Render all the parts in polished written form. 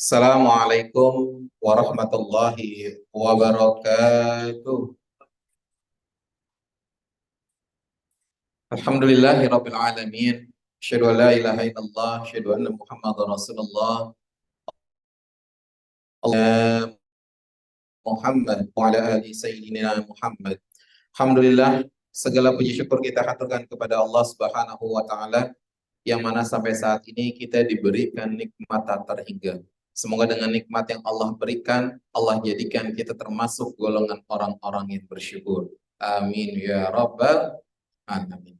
Assalamualaikum warahmatullahi wabarakatuh. Alhamdulillahirabbil alamin. Asyhadu an la ilaha illallah, asyhadu anna Muhammadar Rasulullah. Allah Muhammad wa ala ali sayyidina Muhammad. Alhamdulillah, segala puji syukur kita haturkan kepada Allah Subhanahu wa taala yang mana sampai saat ini kita diberikan nikmat tak terhingga. Semoga dengan nikmat yang Allah berikan, Allah jadikan kita termasuk golongan orang-orang yang bersyukur. Amin ya rabbal alamin.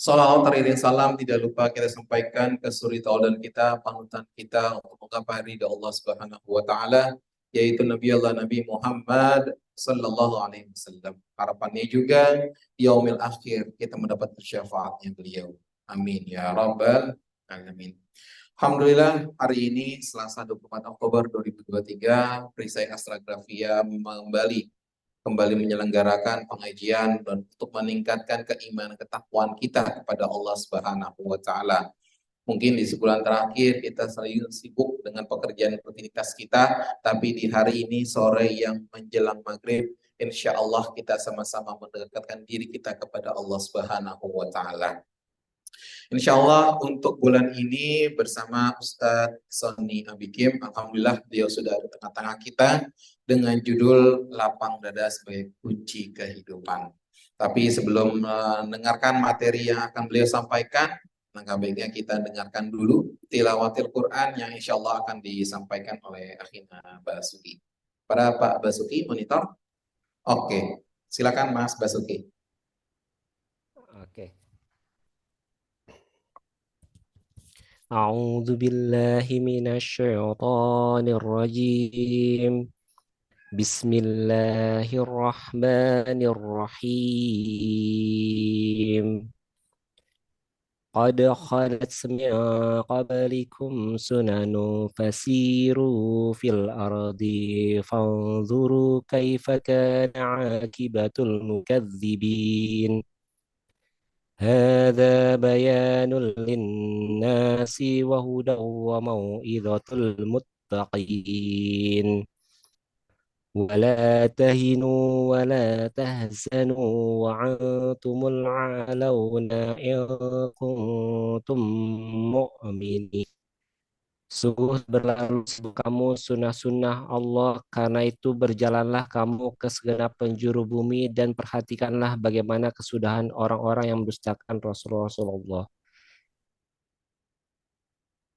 Salawat teriring salam tidak lupa kita sampaikan ke suri tauladan kita, panutan kita untuk menggapai ridha Allah Subhanahu wa taala, yaitu Nabi Allah Nabi Muhammad sallallahu alaihi wasallam. Harapannya juga di yaumil akhir kita mendapat syafaatnya beliau. Amin ya rabbal alamin. Alhamdulillah hari ini Selasa 24 Oktober 2023 Perisai Astrografia kembali menyelenggarakan pengajian dan untuk meningkatkan keimanan ketakwaan kita kepada Allah Subhanahu wa taala. Mungkin di sebulan terakhir kita selalu sibuk dengan pekerjaan rutinitas kita, tapi di hari ini sore yang menjelang maghrib, insya Allah kita sama-sama mendekatkan diri kita kepada Allah Subhanahu wa taala. Insya Allah untuk bulan ini bersama Ustadz Sony Abikim, alhamdulillah beliau sudah di tengah-tengah kita dengan judul Lapang Dada sebagai Kunci Kehidupan. Tapi sebelum mendengarkan materi yang akan beliau sampaikan, langkah baiknya kita dengarkan dulu tilawatil Quran yang insya Allah akan disampaikan oleh Akhina Basuki. Pada Pak Basuki, monitor? Oke, silakan Mas Basuki. Oke. A'udzu billahi minasyaitonir rajim. Bismillahirrahmanirrahim. Qad khalat min qablikum sunanu fasiru fil ardi fanzuru kaifa kana akibatul mukadzibin. هذا بيان للناس وهدى وموعظة للمتقين ولا تهنوا ولا تحزنوا وأنتم الأعلون إن كنتم مؤمنين. Sungguh berlalu kamu sunnah-sunnah Allah, karena itu berjalanlah kamu ke segenap penjuru bumi dan perhatikanlah bagaimana kesudahan orang-orang yang mendustakan Rasulullah.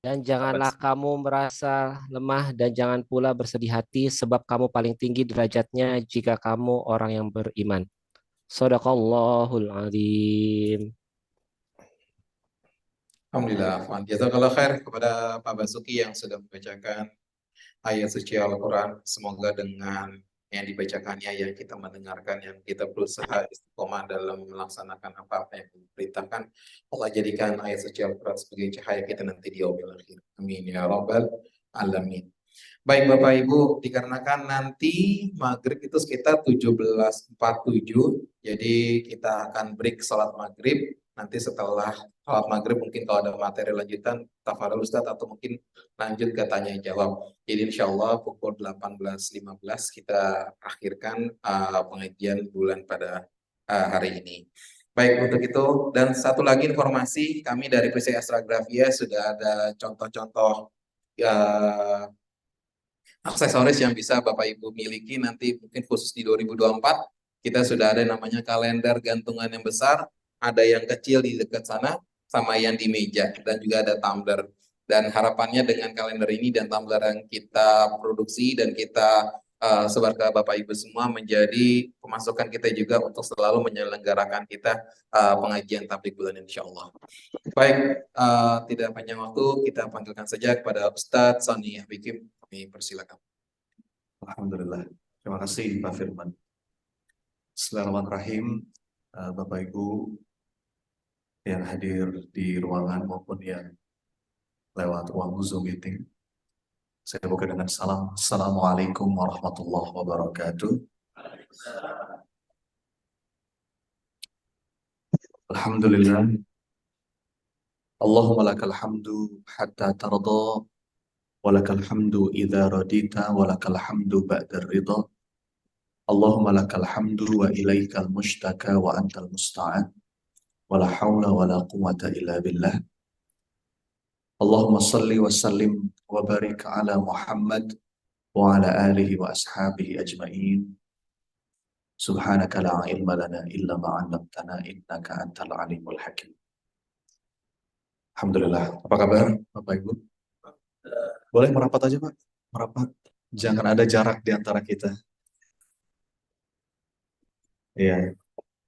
Dan janganlah kamu merasa lemah dan jangan pula bersedih hati sebab kamu paling tinggi derajatnya jika kamu orang yang beriman. Shadaqallahul Azim. Alhamdulillah, jazakallah khair kepada Pak Basuki yang sudah membacakan ayat suci Al-Quran. Semoga dengan yang dibacakannya, yang kita mendengarkan, yang kita berusaha istiqomah dalam melaksanakan apa-apa yang diperintahkan, Allah jadikan ayat suci Al-Quran sebagai cahaya kita nanti di yaumil akhir. Amin ya rabbal alamin. Baik Bapak Ibu, dikarenakan nanti maghrib itu sekitar 17.47, jadi kita akan break sholat maghrib. Nanti setelah sholat maghrib mungkin kalau ada materi lanjutan, tafadhol Ustadz, atau mungkin lanjut ke tanya jawab. Jadi insya Allah pukul 18.15 kita akhirkan pengajian bulan pada hari ini. Baik, untuk itu, dan satu lagi informasi, kami dari PC Astrografia sudah ada contoh-contoh aksesoris yang bisa Bapak Ibu miliki nanti mungkin khusus di 2024. Kita sudah ada namanya kalender gantungan yang besar, ada yang kecil di dekat sana, sama yang di meja, dan juga ada tumbler. Dan harapannya dengan kalender ini dan tumbler yang kita produksi dan kita sebar ke Bapak Ibu semua menjadi pemasukan kita juga untuk selalu menyelenggarakan kita pengajian tabligh bulan insya Allah. Baik, tidak panjang waktu, kita panggilkan saja kepada Ustadz Sony Abikim. Kami persilakan. Alhamdulillah. Terima kasih Pak Firman. Bismillahirrahmanirrahim. Bapak Ibu yang hadir di ruangan maupun yang lewat ruang Zoom meeting, saya buka dengan salam. Assalamualaikum warahmatullahi wabarakatuh. Alhamdulillah. Allahumma lakal hamdu hatta tarda walakal hamdu idza radita, walakal hamdu ba'da ridha. Allahumma lakal hamdu wa ilaikal mushtaka wa antal musta'an. Wala haula wala quwata illa billah. Allahumma salli wa sallim wa barik ala Muhammad wa ala alihi wa ashabihi ajma'in. Subhanaka la ilma lana illa ma 'allamtana innaka antal alimul hakim. Alhamdulillah. Apa kabar Bapak Ibu? Boleh merapat aja Pak? Merapat. Jangan ada jarak di antara kita. Iya.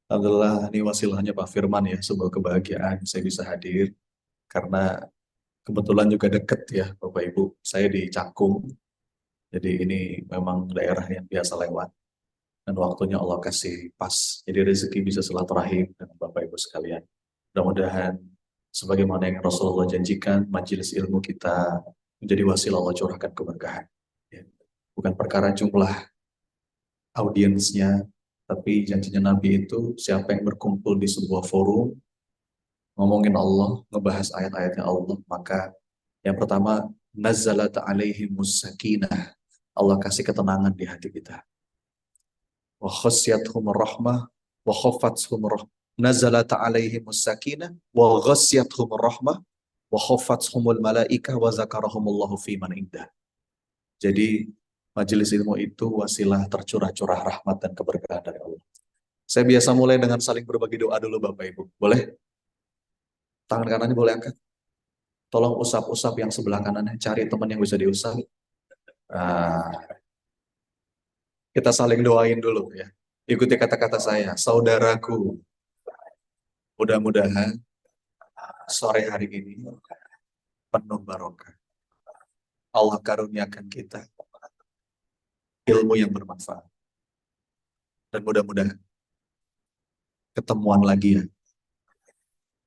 Alhamdulillah ini wasilahnya Pak Firman ya, sebuah kebahagiaan saya bisa hadir karena kebetulan juga deket ya Bapak Ibu. Saya di Cakung. Jadi ini memang daerah yang biasa lewat. Dan waktunya Allah kasih pas. Jadi rezeki bisa silaturahim dengan Bapak Ibu sekalian. Mudah-mudahan sebagaimana yang Rasulullah janjikan, majelis ilmu kita menjadi wasilah Allah curahkan keberkahan. Ya. Bukan perkara jumlah audiensnya, tapi janjinya Nabi itu siapa yang berkumpul di sebuah forum, ngomongin Allah, ngebahas ayat-ayatnya Allah, maka yang pertama, nazzalat alaihimus sakinah. Allah kasih ketenangan di hati kita. Wa khasyatuhumur rahmah wa khafathumur rahmah. Nazalat alaihimus sakinah wa ghasyatuhumur rahmah wa khafathumul malaikah wa zakarahumullahu fi man indah. Jadi majelis ilmu itu wasilah tercurah-curah rahmat dan keberkahan dari Allah. Saya biasa mulai dengan saling berbagi doa dulu Bapak Ibu. Boleh? Tangan kanannya boleh angkat. Tolong usap-usap yang sebelah kanannya. Cari teman yang bisa diusap. Kita saling doain dulu ya. Ikuti kata-kata saya. Saudaraku, mudah-mudahan sore hari ini penuh barokah. Allah karuniakan kita ilmu yang bermanfaat. Dan mudah-mudahan ketemuan lagi ya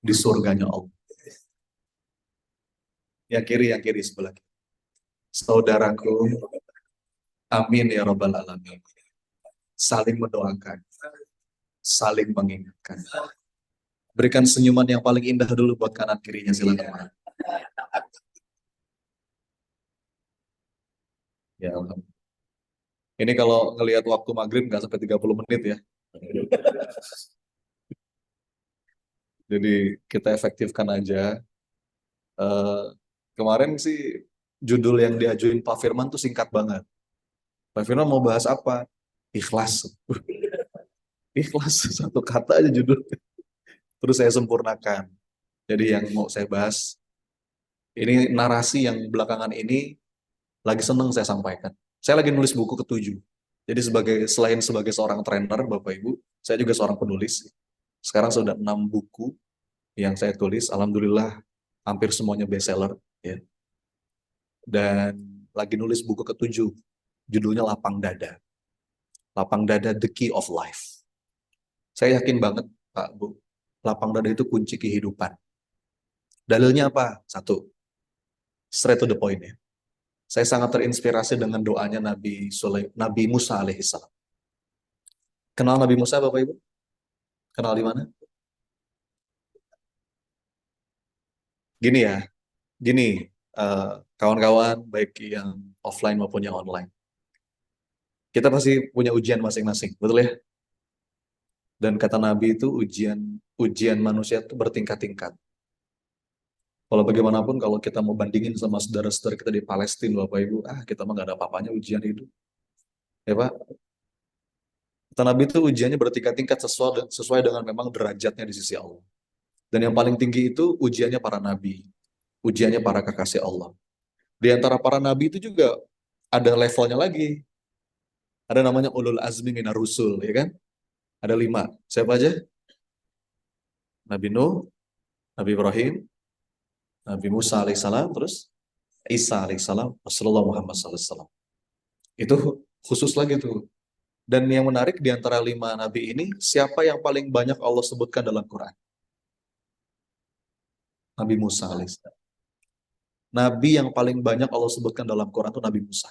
di surganya Allah. Yang kiri sebelah kiri. Saudaraku, amin ya rabbal alamin. Saling mendoakan, saling mengingatkan. Berikan senyuman yang paling indah dulu buat kanan kirinya, silakan. Ya Allah. Ini kalau ngelihat waktu maghrib nggak sampai 30 menit ya. Jadi kita efektifkan aja. Kemarin sih judul yang diajuin Pak Firman tuh singkat banget. Pak Firman mau bahas apa? Ikhlas. Ikhlas, satu kata aja judul. Terus saya sempurnakan. Jadi yang mau saya bahas, ini narasi yang belakangan ini lagi seneng saya sampaikan. Saya lagi nulis buku ke-7. Jadi selain sebagai seorang trainer, Bapak Ibu, saya juga seorang penulis. Sekarang sudah 6 buku yang saya tulis. Alhamdulillah hampir semuanya bestseller. Ya. Dan lagi nulis buku ke-7. Judulnya Lapang Dada. Lapang Dada, The Key of Life. Saya yakin banget, Pak Bu, lapang dada itu kunci kehidupan. Dalilnya apa? Satu, straight to the point ya. Saya sangat terinspirasi dengan doanya Nabi Musa alaihissalam. Kenal Nabi Musa Bapak Ibu? Kenal di mana? Gini ya, kawan-kawan baik yang offline maupun yang online. Kita pasti punya ujian masing-masing, betul ya? Dan kata Nabi itu ujian manusia itu bertingkat-tingkat. Kalau bagaimanapun kalau kita mau bandingin sama saudara-saudara kita di Palestina, Bapak Ibu, kita mah gak ada apa-apanya ujian itu. Ya Pak? Kata Nabi itu ujiannya bertingkat-tingkat sesuai dengan memang derajatnya di sisi Allah. Dan yang paling tinggi itu ujiannya para nabi. Ujiannya para kekasih Allah. Di antara para nabi itu juga ada levelnya lagi. Ada namanya ulul azmi minar rusul, ya kan? Ada 5. Siapa aja? Nabi Nuh, Nabi Ibrahim, Nabi Musa alaihissalam, terus Isa alaihissalam, Rasulullah Muhammad SAW. Itu khusus lagi tuh. Dan yang menarik di antara 5 nabi ini, siapa yang paling banyak Allah sebutkan dalam Quran? Nabi Musa alaihissalam. Nabi yang paling banyak Allah sebutkan dalam Quran itu Nabi Musa.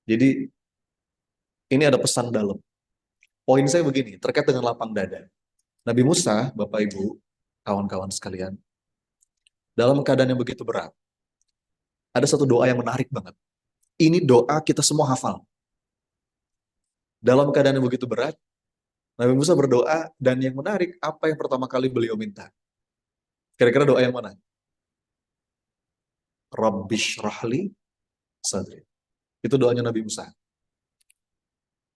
Jadi ini ada pesan dalam. Poin saya begini, terkait dengan lapang dada. Nabi Musa, Bapak Ibu, kawan-kawan sekalian, dalam keadaan yang begitu berat, Ada satu doa yang menarik banget. Ini doa kita semua hafal. Dalam keadaan yang begitu berat, Nabi Musa berdoa, dan yang menarik, apa yang pertama kali beliau minta? Kira-kira doa yang mana? Rabbish rahli sadri. Itu doanya Nabi Musa.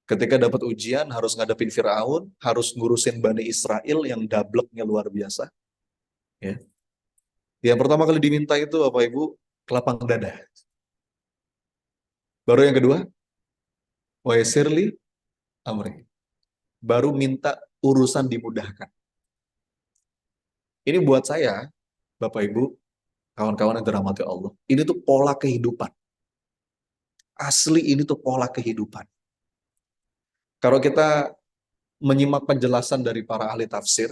Ketika dapat ujian, harus ngadepin Firaun, harus ngurusin Bani Israel yang dableknya luar biasa. Ya. Yang pertama kali diminta itu, Bapak Ibu, kelapang dada. Baru yang kedua, wa yassirli amri. Baru minta urusan dimudahkan. Ini buat saya, Bapak Ibu, kawan-kawan yang dirahmati Allah, ini tuh pola kehidupan. Asli ini tuh pola kehidupan. Kalau kita menyimak penjelasan dari para ahli tafsir,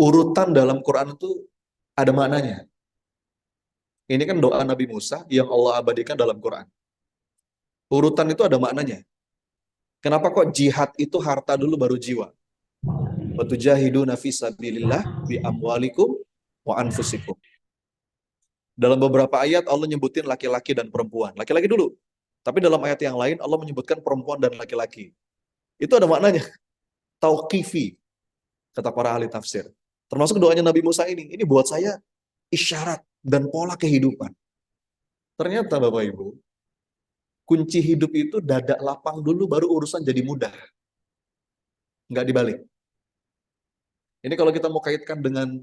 urutan dalam Quran itu ada maknanya. Ini kan doa Nabi Musa yang Allah abadikan dalam Quran. Urutan itu ada maknanya. Kenapa kok jihad itu harta dulu baru jiwa? Watujahiduna fi sabilillah bi amwalikum wa anfusikum. Dalam beberapa ayat Allah nyebutin laki-laki dan perempuan. Laki-laki dulu. Tapi dalam ayat yang lain Allah menyebutkan perempuan dan laki-laki. Itu ada maknanya. Tauqifi, kata para ahli tafsir. Termasuk doanya Nabi Musa ini. Ini buat saya isyarat dan pola kehidupan. Ternyata Bapak Ibu, kunci hidup itu dada lapang dulu baru urusan jadi mudah. Nggak dibalik. Ini kalau kita mau kaitkan dengan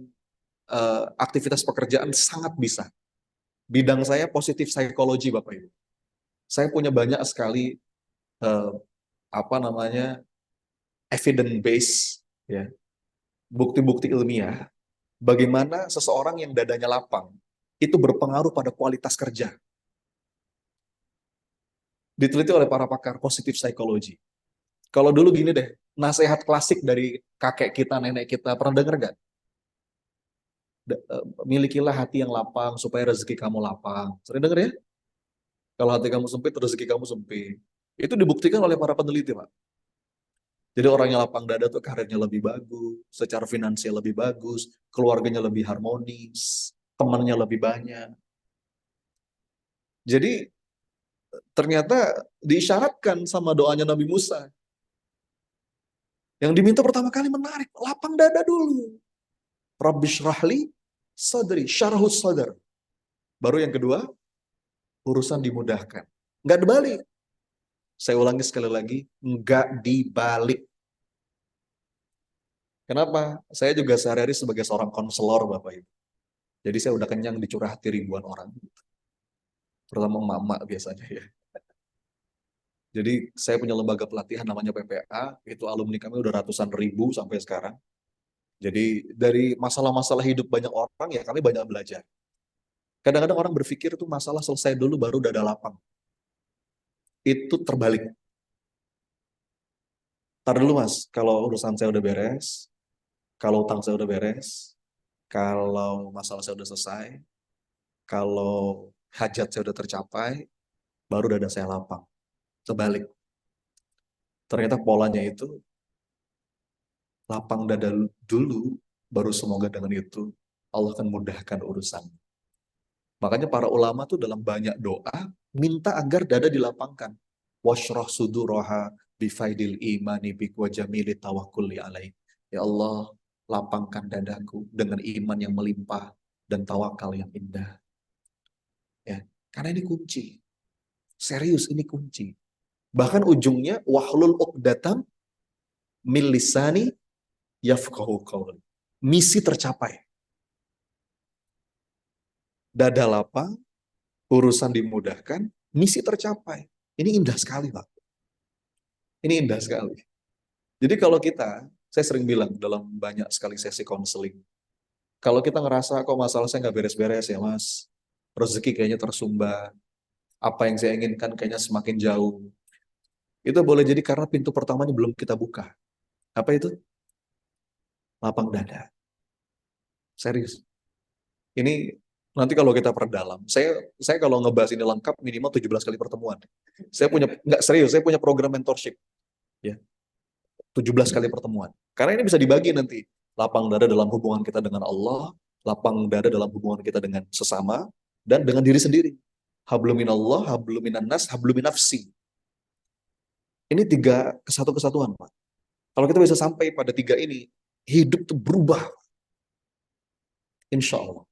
aktivitas pekerjaan sangat bisa. Bidang saya positif psikologi Bapak Ibu. Saya punya banyak sekali evidence base, ya, bukti-bukti ilmiah bagaimana seseorang yang dadanya lapang itu berpengaruh pada kualitas kerja. Diteliti oleh para pakar positif psikologi. Kalau dulu gini deh, nasihat klasik dari kakek kita, nenek kita, pernah dengar nggak? Milikilah hati yang lapang supaya rezeki kamu lapang. Sering dengar ya? Kalau hati kamu sempit, rezeki kamu sempit. Itu dibuktikan oleh para peneliti, Pak. Jadi orang yang lapang dada tuh karirnya lebih bagus, secara finansial lebih bagus, keluarganya lebih harmonis, temannya lebih banyak. Jadi ternyata diisyaratkan sama doanya Nabi Musa. Yang diminta pertama kali menarik, lapang dada dulu. Rabbish rahli sadri, syarhus sadar. Baru yang kedua, urusan dimudahkan. Nggak dibalik. Saya ulangi sekali lagi, nggak dibalik. Kenapa? Saya juga sehari-hari sebagai seorang konselor, Bapak Ibu. Jadi saya udah kenyang dicurhati ribuan orang. Terutama emak-emak biasanya ya. Jadi saya punya lembaga pelatihan namanya PPA, itu alumni kami udah ratusan ribu sampai sekarang. Jadi dari masalah-masalah hidup banyak orang ya kami banyak belajar. Kadang-kadang orang berpikir tuh masalah selesai dulu baru dada lapang. Itu terbalik. Ntar dulu Mas, kalau urusan saya udah beres, kalau utang saya udah beres, kalau masalah saya udah selesai, kalau hajat saya udah tercapai, baru dada saya lapang. Terbalik. Ternyata polanya itu lapang dada dulu, baru semoga dengan itu Allah akan mudahkan urusan. Makanya para ulama tuh dalam banyak doa minta agar dada dilapangkan. Washrah suduraha bifaidil imani bik wa jamili tawakkuli alaih. Ya Allah, lapangkan dadaku dengan iman yang melimpah dan tawakal yang indah. Ya, karena ini kunci. Serius, ini kunci. Bahkan ujungnya wahlul uqdatam min lisani yafqahu qawli. Misi tercapai. Dada lapang, urusan dimudahkan, misi tercapai. Ini indah sekali, Pak. Ini indah sekali. Jadi kalau kita, saya sering bilang dalam banyak sekali sesi konseling, kalau kita ngerasa kok masalah saya nggak beres-beres ya Mas, rezeki kayaknya tersumbat, apa yang saya inginkan kayaknya semakin jauh, itu boleh jadi karena pintu pertamanya belum kita buka. Apa itu? Lapang dada. Serius. Ini nanti kalau kita perdalam, saya kalau ngebahas ini lengkap minimal 17 kali pertemuan. Saya punya, nggak serius, saya punya program mentorship. Ya, 17 kali pertemuan. Karena ini bisa dibagi nanti. Lapang dada dalam hubungan kita dengan Allah, lapang dada dalam hubungan kita dengan sesama, dan dengan diri sendiri. Hablum minallah, hablum minan nas, hablum min nafsi. Ini 3 kesatuan, Pak. Kalau kita bisa sampai pada 3 ini, hidup tuh berubah, insya Allah.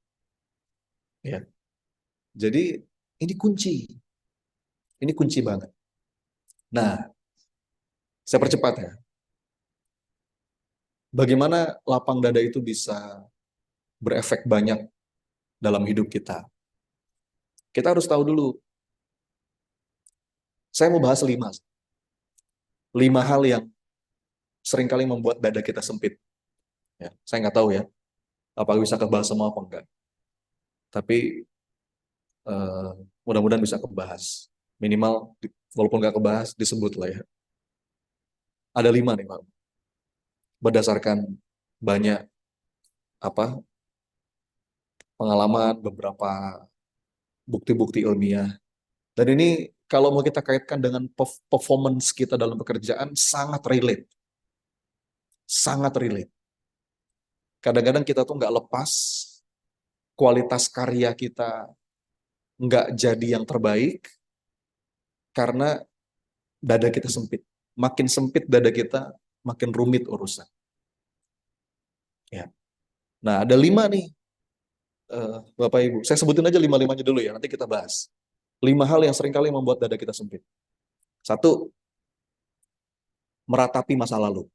Ya. Jadi ini kunci banget. Nah, saya percepat ya. Bagaimana lapang dada itu bisa berefek banyak dalam hidup kita? Kita harus tahu dulu. Saya mau bahas 5 hal yang seringkali membuat dada kita sempit. Ya, saya nggak tahu ya, apakah bisa kebahas semua apa enggak. Tapi eh, mudah-mudahan bisa kebahas. Minimal, walaupun nggak kebahas, disebut lah ya. Ada 5 nih, Pak. Berdasarkan banyak pengalaman, beberapa bukti-bukti ilmiah. Dan ini kalau mau kita kaitkan dengan performance kita dalam pekerjaan, sangat relate. Sangat relate. Kadang-kadang kita tuh nggak lepas, kualitas karya kita nggak jadi yang terbaik, karena dada kita sempit. Makin sempit dada kita, makin rumit urusan. Ya. Nah, ada 5 nih, Bapak Ibu. Saya sebutin aja 5-5-nya dulu ya, nanti kita bahas. 5 hal yang seringkali membuat dada kita sempit. 1, meratapi masa lalu.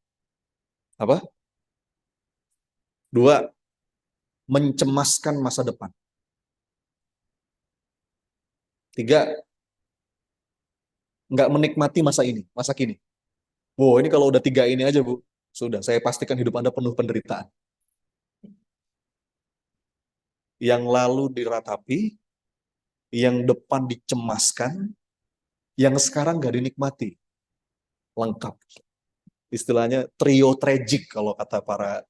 Apa? 2, mencemaskan masa depan. 3, nggak menikmati masa ini, masa kini. Wow, ini kalau udah 3 ini aja, Bu, sudah, saya pastikan hidup Anda penuh penderitaan. Yang lalu diratapi, yang depan dicemaskan, yang sekarang nggak dinikmati. Lengkap. Istilahnya trio tragic kalau kata para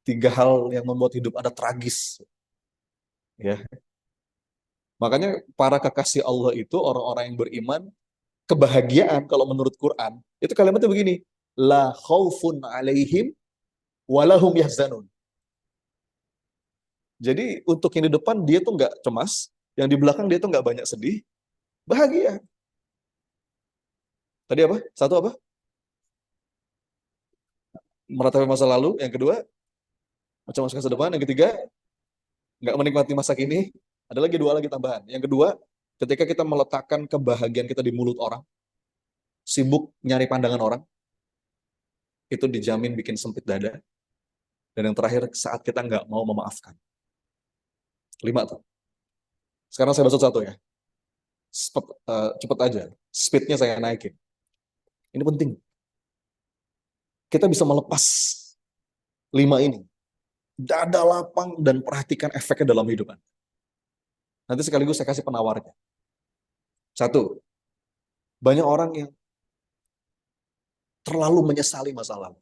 3 hal yang membuat hidup Anda tragis. Ya. Makanya para kekasih Allah itu, orang-orang yang beriman, kebahagiaan kalau menurut Quran, itu kalimatnya begini, la khaufun alaihim walahum yahzanun. Jadi untuk yang di depan dia tuh nggak cemas, yang di belakang dia tuh nggak banyak sedih, bahagia. Tadi apa? 1 apa? Meratapi masa lalu. Yang kedua, mencemaskan masa depan. Yang ketiga, nggak menikmati masa kini. Ada lagi 2 lagi tambahan. Yang kedua, ketika kita meletakkan kebahagiaan kita di mulut orang, sibuk nyari pandangan orang, itu dijamin bikin sempit dada. Dan yang terakhir, saat kita nggak mau memaafkan. 5 tuh. Sekarang saya bahas 1 ya. Cepet aja. Speednya saya naikin. Ini penting. Kita bisa melepas 5 ini. Dada lapang dan perhatikan efeknya dalam hidup Anda. Nanti sekaligus saya kasih penawarnya. 1, banyak orang yang terlalu menyesali masa lalu.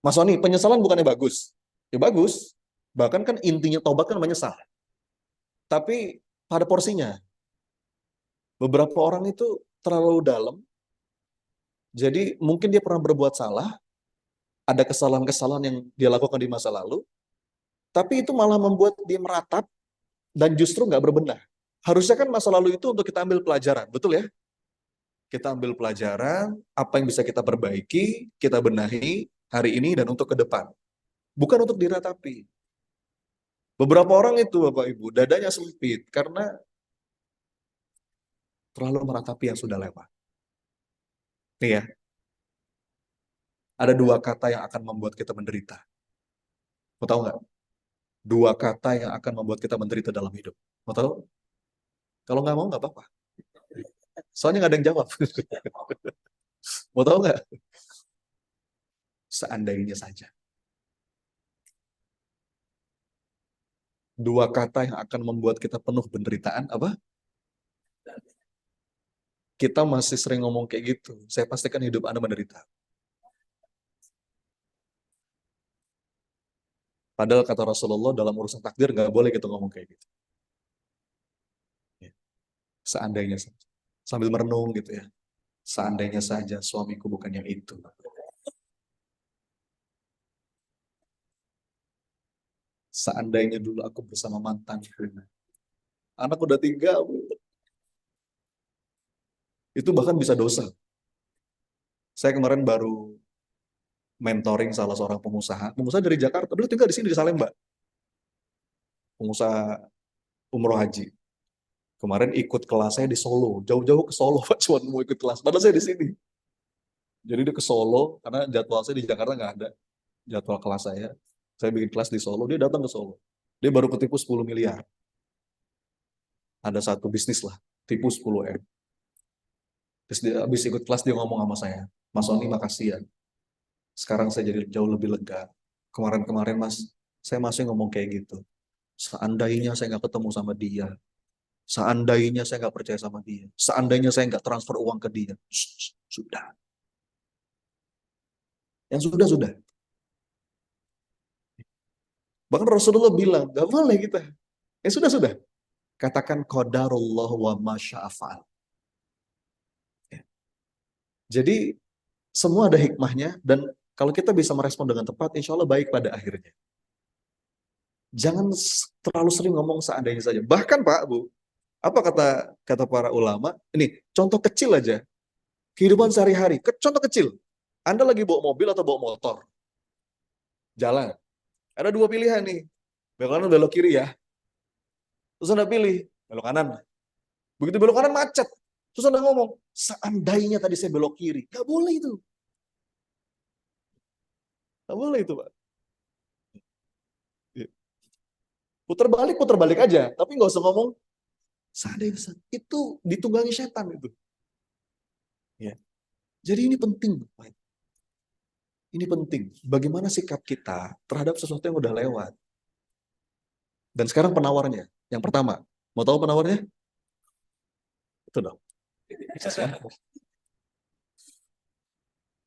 Mas Sony, penyesalan bukannya bagus? Ya bagus. Bahkan kan intinya taubat kan menyesal. Tapi pada porsinya. Beberapa orang itu terlalu dalam. Jadi mungkin dia pernah berbuat salah. Ada kesalahan-kesalahan yang dia lakukan di masa lalu. Tapi itu malah membuat dia meratap dan justru nggak berbenah. Harusnya kan masa lalu itu untuk kita ambil pelajaran. Betul ya? Kita ambil pelajaran, apa yang bisa kita perbaiki, kita benahi hari ini dan untuk ke depan. Bukan untuk diratapi. Beberapa orang itu, Bapak Ibu, dadanya sempit karena terlalu meratapi yang sudah lewat. Nih ya, ada 2 kata yang akan membuat kita menderita. Mau tahu nggak? 2 kata yang akan membuat kita menderita dalam hidup. Mau tahu? Kalau nggak mau, nggak apa-apa. Soalnya nggak ada yang jawab. Mau tahu nggak? Seandainya saja. 2 kata yang akan membuat kita penuh penderitaan, apa? Kita masih sering ngomong kayak gitu. Saya pastikan hidup Anda menderita. Padahal kata Rasulullah dalam urusan takdir nggak boleh kita ngomong kayak gitu. Ya. Seandainya saja. Sambil merenung gitu ya. Seandainya saja suamiku bukan yang itu. Seandainya dulu aku bersama mantanku. Anak udah 3, Bu. Itu bahkan bisa dosa. Saya kemarin baru mentoring salah seorang pengusaha. Pengusaha dari Jakarta. Beliau tinggal di sini di Salemba. Pengusaha umroh haji. Kemarin ikut kelas saya di Solo. Jauh-jauh ke Solo, Pak. Cuma mau ikut kelas. Padahal saya di sini. Jadi dia ke Solo, karena jadwal saya di Jakarta nggak ada. Jadwal kelas saya. Saya bikin kelas di Solo, dia datang ke Solo. Dia baru ketipu 10 miliar. Ada satu bisnis lah, tipu 10 M. Terus dia habis ikut kelas dia ngomong sama saya, Mas Oni makasih ya. Sekarang saya jadi jauh lebih lega. Kemarin-kemarin Mas, saya masih ngomong kayak gitu. Seandainya saya nggak ketemu sama dia, seandainya saya nggak percaya sama dia, seandainya saya nggak transfer uang ke dia, sudah. Yang sudah-sudah. Bahkan Rasulullah bilang, gak boleh kita. Yang sudah-sudah. Katakan qadarullah wa masya'afa'al. Jadi semua ada hikmahnya, dan kalau kita bisa merespon dengan tepat, insya Allah baik pada akhirnya. Jangan terlalu sering ngomong seandainya saja. Bahkan Pak, Bu, apa kata para ulama? Ini contoh kecil aja. Kehidupan sehari-hari. Contoh kecil. Anda lagi bawa mobil atau bawa motor. Jalan. Ada 2 pilihan nih. Belok kanan, belok kiri ya. Terus Anda pilih, belok kanan. Begitu belok kanan macet. Terus Anda ngomong, seandainya tadi saya belok kiri. Gak boleh itu. Gak boleh itu, Pak. Putar balik aja. Tapi nggak usah ngomong, seandainya. Itu ditunggangi setan itu. Ya. Jadi ini penting, Pak. Ini penting. Bagaimana sikap kita terhadap sesuatu yang udah lewat. Dan sekarang penawarnya. Yang pertama, mau tahu penawarnya? Itu dong.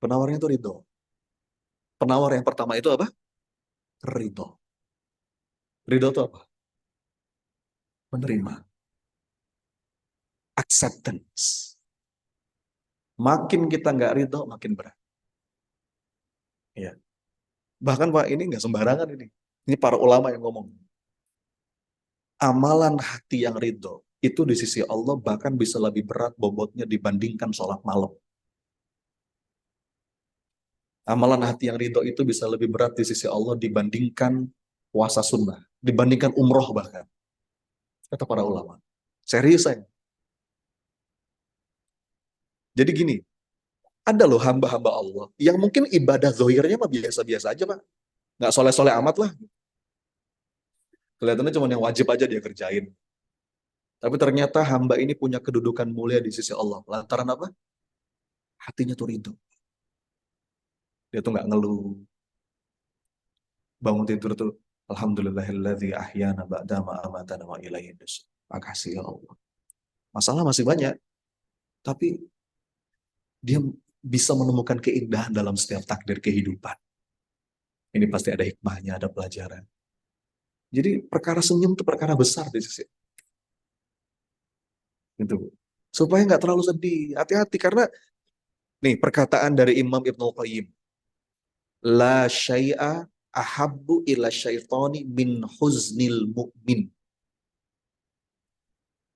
Penawarnya itu ridho. Penawar yang pertama itu apa? Ridho. Ridho itu apa? Menerima. Acceptance. Makin kita nggak ridho, makin berat. Ya. Bahkan Pak, ini nggak sembarangan ini. Ini para ulama yang ngomong. Amalan hati yang ridho, itu di sisi Allah bahkan bisa lebih berat bobotnya dibandingkan sholat malam. Amalan hati yang ridho itu bisa lebih berat di sisi Allah dibandingkan puasa sunnah, dibandingkan umroh bahkan. Kata para ulama. Serius saya. Jadi gini, ada loh hamba-hamba Allah yang mungkin ibadah zahirnya mah biasa-biasa aja Pak. Nggak soleh-soleh amat lah. Kelihatannya cuma yang wajib aja dia kerjain. Tapi ternyata hamba ini punya kedudukan mulia di sisi Allah. Lantaran apa? Hatinya tuh ridho. Dia tuh nggak ngeluh. Bangun tidur tuh, Alhamdulillahilladzi ahyana ba'dama amatana wa ilaihin nusyur. Makasih ya Allah. Masalah masih banyak. Tapi dia bisa menemukan keindahan dalam setiap takdir kehidupan. Ini pasti ada hikmahnya, ada pelajaran. Jadi perkara senyum itu perkara besar di sisi. Gitu. Supaya nggak terlalu sedih. Hati-hati karena nih perkataan dari Imam Ibnul Qayyim. La syai'a ahabbu ila syaitani min huznil mu'min.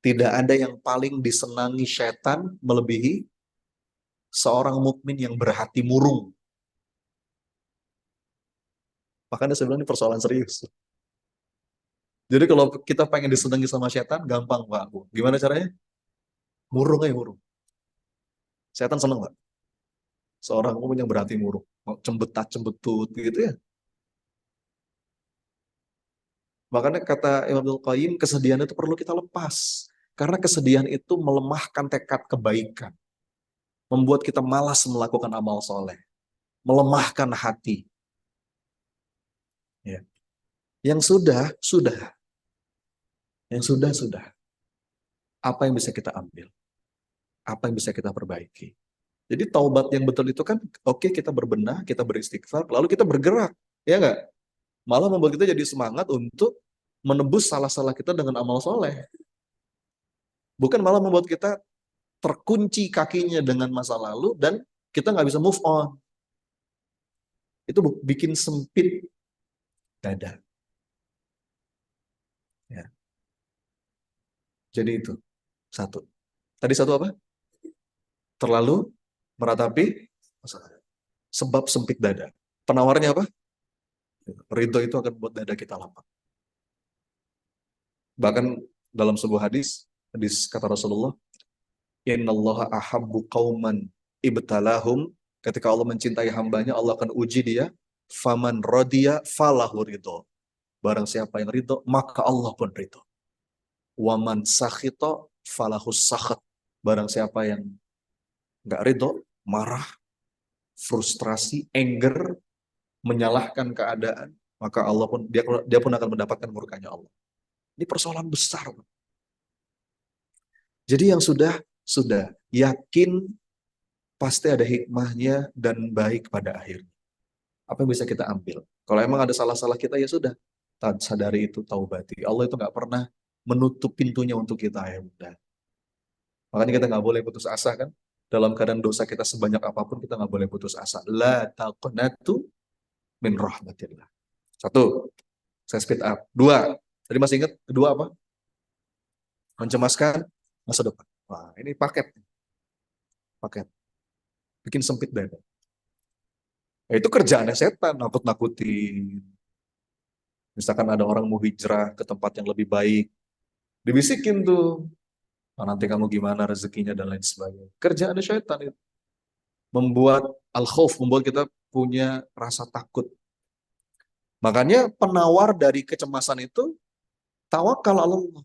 Tidak ada yang paling disenangi setan melebihi seorang mukmin yang berhati murung. Makanya saya bilang ini persoalan serius. Jadi kalau kita pengen disenangi sama setan, gampang Pak. Gimana caranya? Murung aja murung. Setan seneng Pak. Seorang mukmin yang berhati murung. Cembetat, cembetut gitu ya. Makanya kata Imam Abdul Qayyim, kesedihan itu perlu kita lepas. Karena kesedihan itu melemahkan tekad kebaikan. Membuat kita malas melakukan amal soleh. Melemahkan hati. Ya. Yang sudah, sudah. Yang sudah, sudah. Apa yang bisa kita ambil? Apa yang bisa kita perbaiki? Jadi taubat yang betul itu kan, oke kita berbenah, kita beristighfar, lalu kita bergerak. Ya nggak? Malah membuat kita jadi semangat untuk menebus salah-salah kita dengan amal soleh. Bukan malah membuat kita terkunci kakinya dengan masa lalu dan kita nggak bisa move on. Itu bikin sempit dada. Jadi itu satu. Tadi satu apa? Terlalu meratapi masalah. Sebab sempit dada. Penawarnya apa? Ridho itu akan membuat dada kita lapang. Bahkan dalam sebuah hadis kata Rasulullah, Innallaha ahabbu qauman ibtalahum. Ketika Allah mencintai hambanya, Allah akan uji dia. Faman radiya falahu ridho. Barang siapa yang ridho, maka Allah pun ridho. Waman sakhito falahu sakhat. Barang siapa yang nggak ridho, marah, frustrasi, anger, menyalahkan keadaan, maka Allah pun dia pun akan mendapatkan murkanya Allah. Ini persoalan besar. Jadi yang sudah yakin pasti ada hikmahnya dan baik pada akhirnya. Apa yang bisa kita ambil? Kalau emang ada salah-salah kita, ya sudah, sadari itu, taubati. Allah itu nggak pernah menutup pintunya untuk kita, ya udah. Makanya kita nggak boleh putus asa kan? Dalam keadaan dosa kita sebanyak apapun, kita nggak boleh putus asa. La taqnatu min rahmatillah. Satu, saya speed up. Dua, tadi masih ingat? Kedua apa? Mencemaskan masa depan. Wah, ini paket. Bikin sempit dada. Ya, itu kerjaannya setan, nakut-nakutin. Misalkan ada orang mau hijrah ke tempat yang lebih baik, dibisikin tuh, "Ah, nanti kamu gimana rezekinya dan lain sebagainya." Kerjaannya setan itu. Membuat al-khauf, membuat kita punya rasa takut. Makanya penawar dari kecemasan itu, tawakal Allah.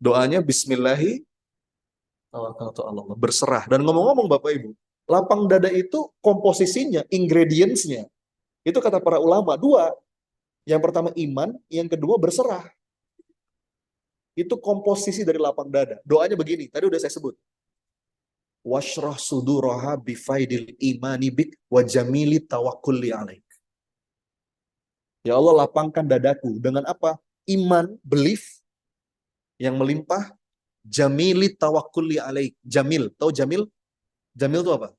Doanya bismillahi, tawakal Allah. Berserah. Dan ngomong-ngomong Bapak Ibu, lapang dada itu komposisinya, ingredientsnya, itu kata para ulama, dua. Yang pertama iman, yang kedua berserah. Itu komposisi dari lapang dada. Doanya begini, tadi udah saya sebut. Washrah suduraha bifaidil imani bik wa jamili tawakkulli alaik. Ya Allah, lapangkan dadaku dengan apa? Iman, belief yang melimpah, jamili tawakkulli alaik. Jamil, tahu jamil? Jamil itu apa?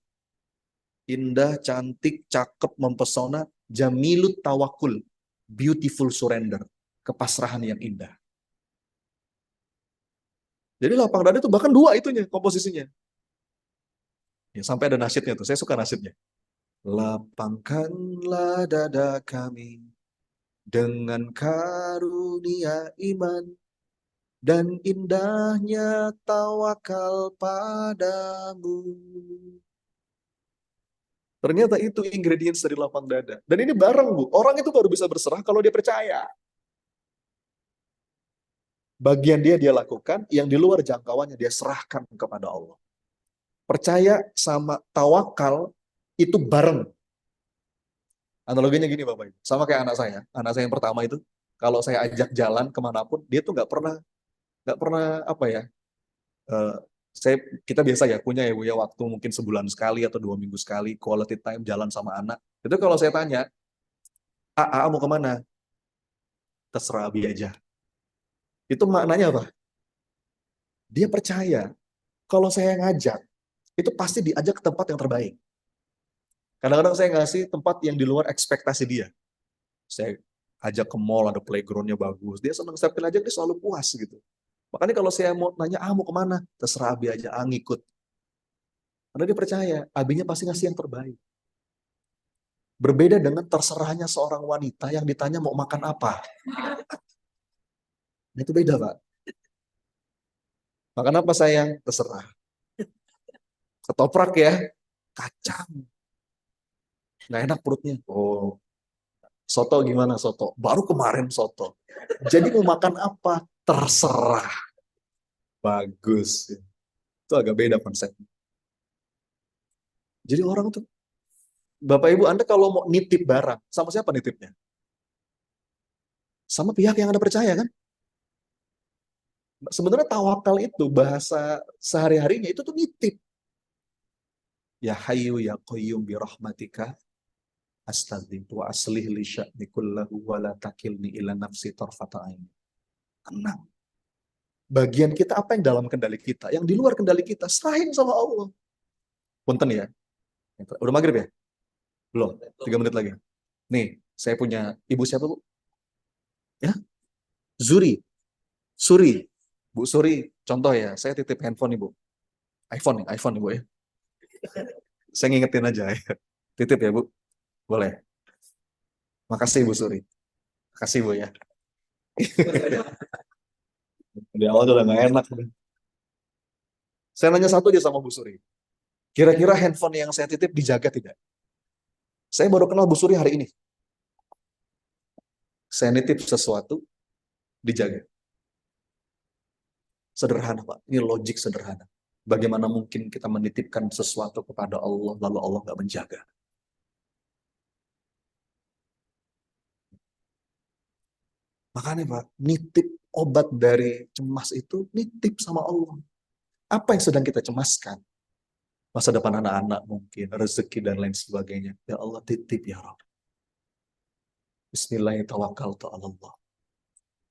Indah, cantik, cakep, mempesona. Jamilut tawakul, beautiful surrender, kepasrahan yang indah. Jadi lapang dada itu bahkan dua itunya komposisinya. Ya, sampai ada nasyidnya tuh, saya suka nasyidnya. Lapangkanlah dada kami dengan karunia iman dan indahnya tawakal padamu. Ternyata itu ingredients dari lapang dada. Dan ini bareng, Bu. Orang itu baru bisa berserah kalau dia percaya. Bagian dia lakukan, yang di luar jangkauannya dia serahkan kepada Allah. Percaya sama tawakal itu bareng. Analoginya gini Bapak Ibu, sama kayak anak saya yang pertama itu, kalau saya ajak jalan kemanapun, dia tuh nggak pernah apa ya, eh, kita biasa ya punya ya Bu ya waktu mungkin sebulan sekali atau 2 minggu sekali quality time jalan sama anak. Itu kalau saya tanya, A mau kemana? Terserah Abi aja. Itu maknanya apa? Dia percaya kalau saya ngajak, itu pasti diajak ke tempat yang terbaik. Kadang-kadang saya ngasih tempat yang di luar ekspektasi dia. Saya ajak ke mall, ada playgroundnya bagus. Dia senang, saya ajak, dia selalu puas gitu. Makanya kalau saya mau nanya, mau kemana? Terserah Abi aja, ngikut. Karena dia percaya, Abinya pasti ngasih yang terbaik. Berbeda dengan terserahnya seorang wanita yang ditanya mau makan apa. Nah, itu beda, Pak. Makan apa sayang? Terserah. Ketoprak ya, kacang. Nggak enak perutnya. Oh, soto gimana soto? Baru kemarin soto. Jadi mau makan apa? Terserah. Bagus. Itu agak beda konsepnya. Jadi orang tuh, Bapak Ibu Anda kalau mau nitip barang, sama siapa nitipnya? Sama pihak yang Anda percaya kan? Sebenarnya tawakal itu bahasa sehari-harinya itu tuh nitip. Ya Hayyu ya Qayyum bi rahmatika astaghfir wa aslih li sya'ni kullahu wa la takilni ila nafsi tarfata ain. Tenang. Bagian kita apa yang dalam kendali kita, yang di luar kendali kita, serahin sama Allah. Punten ya. Udah maghrib ya? Belum, 3 menit lagi. Nih, saya punya ibu siapa Bu? Ya? Suri. Bu Suri, contoh ya, saya titip handphone Ibu. iPhone Ibu ya. Saya ngingetin aja ya. Titip ya Bu, boleh. Makasih Bu Suri. Makasih Bu ya. Di awal tuh udah gak enak. Saya nanya satu aja sama Bu Suri. Kira-kira handphone yang saya titip dijaga tidak? Saya baru kenal Bu Suri hari ini. Saya nitip sesuatu, dijaga. Sederhana Pak, ini logik sederhana. Bagaimana mungkin kita menitipkan sesuatu kepada Allah, lalu Allah nggak menjaga? Makanya Pak, nitip obat dari cemas itu, nitip sama Allah. Apa yang sedang kita cemaskan? Masa depan anak-anak mungkin, rezeki dan lain sebagainya. Ya Allah titip ya Rabb. Bismillahirrahmanirrahim.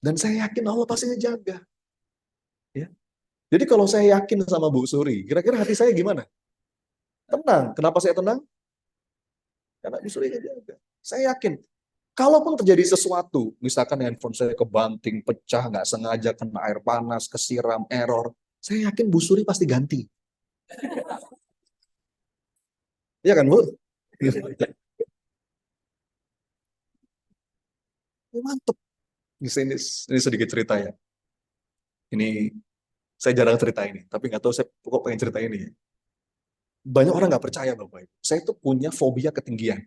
Dan saya yakin Allah pasti ngejaga. Ya. Jadi kalau saya yakin sama Bu Suri, kira-kira hati saya gimana? Tenang. Kenapa saya tenang? Karena Bu Suri ngejaga. Saya yakin. Kalaupun terjadi sesuatu, misalkan handphone saya kebanting, pecah, nggak sengaja kena air panas, kesiram, error, saya yakin Bu Suri pasti ganti. Iya kan Bu? Mantep. Ini sedikit cerita ya. Ini saya jarang cerita ini, tapi nggak tahu saya pokok pengen cerita ini. Banyak orang nggak percaya Bapak Ibu. Saya tuh punya fobia ketinggian.